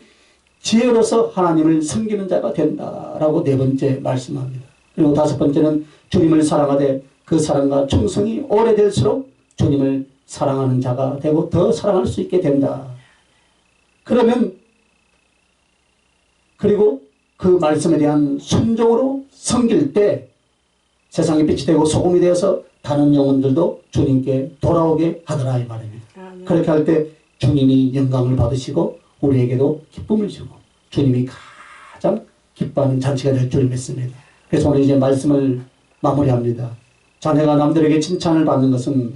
지혜로서 하나님을 섬기는 자가 된다라고 네 번째 말씀합니다. 그리고 다섯 번째는 주님을 사랑하되 그 사랑과 충성이 오래될수록 주님을 사랑하는 자가 되고 더 사랑할 수 있게 된다. 그러면 그리고 그 말씀에 대한 순종으로 섬길 때 세상의 빛이 되고 소금이 되어서 다른 영혼들도 주님께 돌아오게 하더라 이 말입니다. 아멘. 그렇게 할 때 주님이 영광을 받으시고 우리에게도 기쁨을 주고 주님이 가장 기뻐하는 잔치가 될 줄 믿습니다. 그래서 오늘 이제 말씀을 마무리합니다. 자녀가 남들에게 칭찬을 받는 것은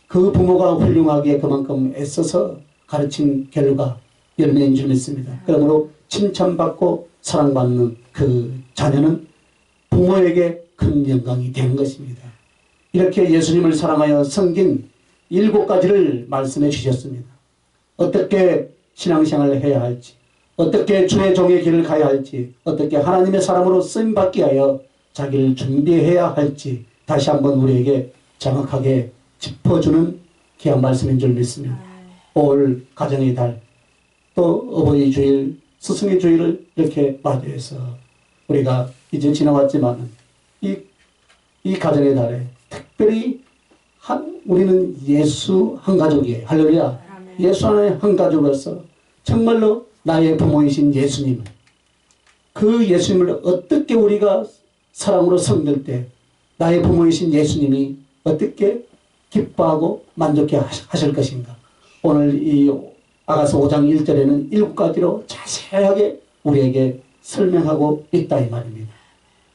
그 부모가 훌륭하게 그만큼 애써서 가르친 결과 열매인 줄 믿습니다. 그러므로 칭찬받고 사랑받는 그 자녀는 부모에게 큰 영광이 되는 것입니다. 이렇게 예수님을 사랑하여 섬긴 7가지를 말씀해 주셨습니다. 어떻게 신앙생활을 해야 할지, 어떻게 주의 종의 길을 가야 할지, 어떻게 하나님의 사람으로 쓰임받게 하여 자기를 준비해야 할지 다시 한번 우리에게 정확하게 짚어주는 귀한 말씀인 줄 믿습니다. 올 가정의 달, 또 어버이 주일, 스승의 주일을 이렇게 맞이해서 우리가 이제 지나왔지만 이 가정의 달에 특별히 우리는 예수 한 가족이에요. 할렐루야. 예수 안에 한 가족으로서 정말로 나의 부모이신 예수님, 그 예수님을 어떻게 우리가 사랑으로 섬길 때 나의 부모이신 예수님이 어떻게 기뻐하고 만족해 하실 것인가. 오늘 이 아가서 5장 1절에는 7가지로 자세하게 우리에게 설명하고 있다 이 말입니다.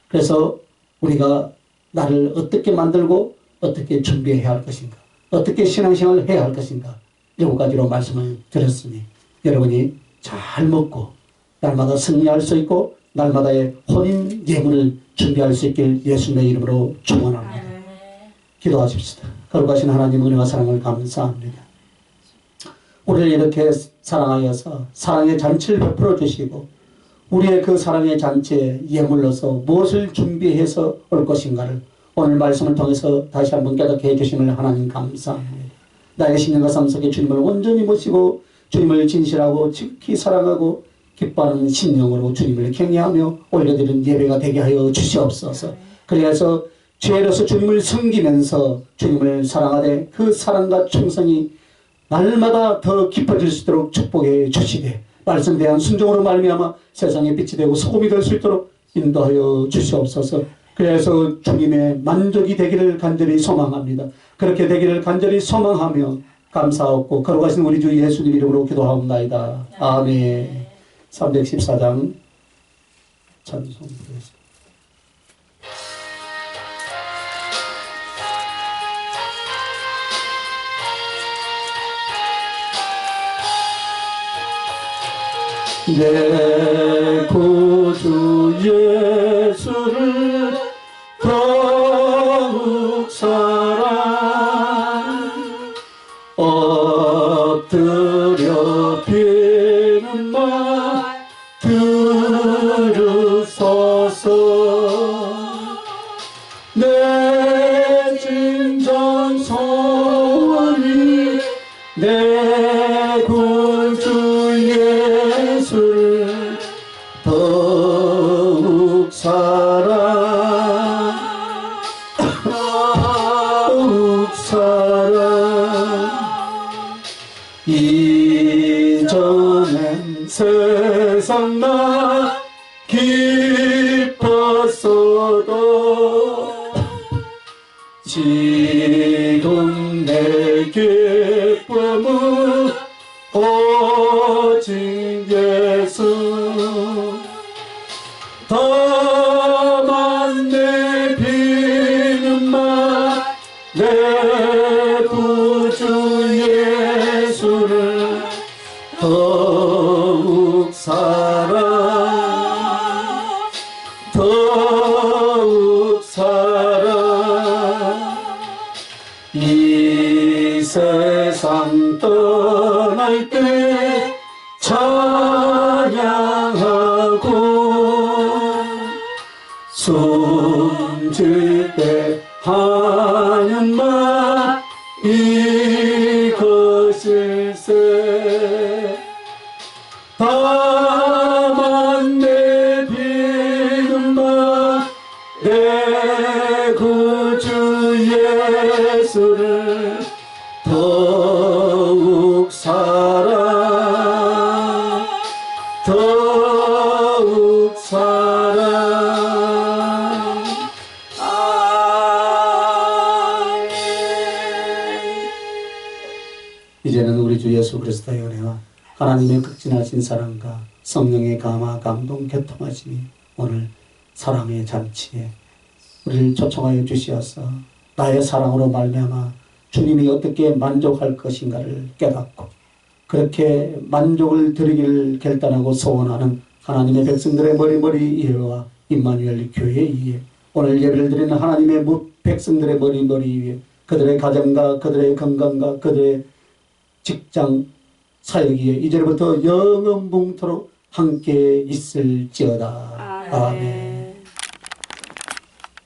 그래서 우리가 나를 어떻게 만들고 어떻게 준비해야 할 것인가, 어떻게 신앙생활을 해야 할 것인가 7가지로 말씀을 드렸으니 여러분이 잘 먹고 날마다 승리할 수 있고 날마다의 혼인 예물을 준비할 수 있길 예수님의 이름으로 축원합니다. 기도하십시다. 거룩하신 하나님 은혜와 사랑을 감사합니다. 우리를 이렇게 사랑하여서 사랑의 잔치를 베풀어 주시고 우리의 그 사랑의 잔치에 예물로서 무엇을 준비해서 올 것인가를 오늘 말씀을 통해서 다시 한번 깨닫게 해주심을 하나님 감사합니다. 나의 신령과 삶 속에 주님을 온전히 모시고 주님을 진실하고 지극히 사랑하고 기뻐하는 심령으로 주님을 경외하며 올려드리는 예배가 되게 하여 주시옵소서. 그래서 죄로서 주님을 섬기면서 주님을 사랑하되 그 사랑과 충성이 날마다 더 깊어질 수 있도록 축복해 주시되 말씀에 대한 순종으로 말미암아 세상에 빛이 되고 소금이 될 수 있도록 인도하여 주시옵소서. 그래서 주님의 만족이 되기를 간절히 소망합니다. 그렇게 되기를 간절히 소망하며 감사하고 거룩하신 우리 주 예수님 이름으로 기도하옵나이다. 아멘. 314장 찬송 드리겠습니다. 내 구주 예수를 더욱 사랑 엎드려 비는 말 들으소서. 내 진정 소원이 내 세상 나 기뻤어도 지금 내 기쁨은 오직 예수. 다만 내 비는만 내 구주 예수를 더욱 사랑 이 세상 떠날 때 찬양하고 숨질 때 하는 말 이것일세. 다만 내 비는 바 내 구주 예수를 더욱 사랑 이제는 우리 주 예수 그리스도의 은혜와 하나님의 극진하신 사랑과 성령의 감화 감동 교통하심이 오늘 사랑의 잔치에 우리를 초청하여 주시어서 나의 사랑으로 말미암아 주님이 어떻게 만족할 것인가를 깨닫고 그렇게 만족을 드리기를 결단하고 소원하는 하나님의 백성들의 머리머리 이해와 임마누엘 교회 이해 오늘 예배를 드리는 하나님의 백성들의 머리머리 위에 그들의 가정과 그들의 건강과 그들의 직장 사역이에 이제부터 영원붕토록 함께 있을지어다. 아멘.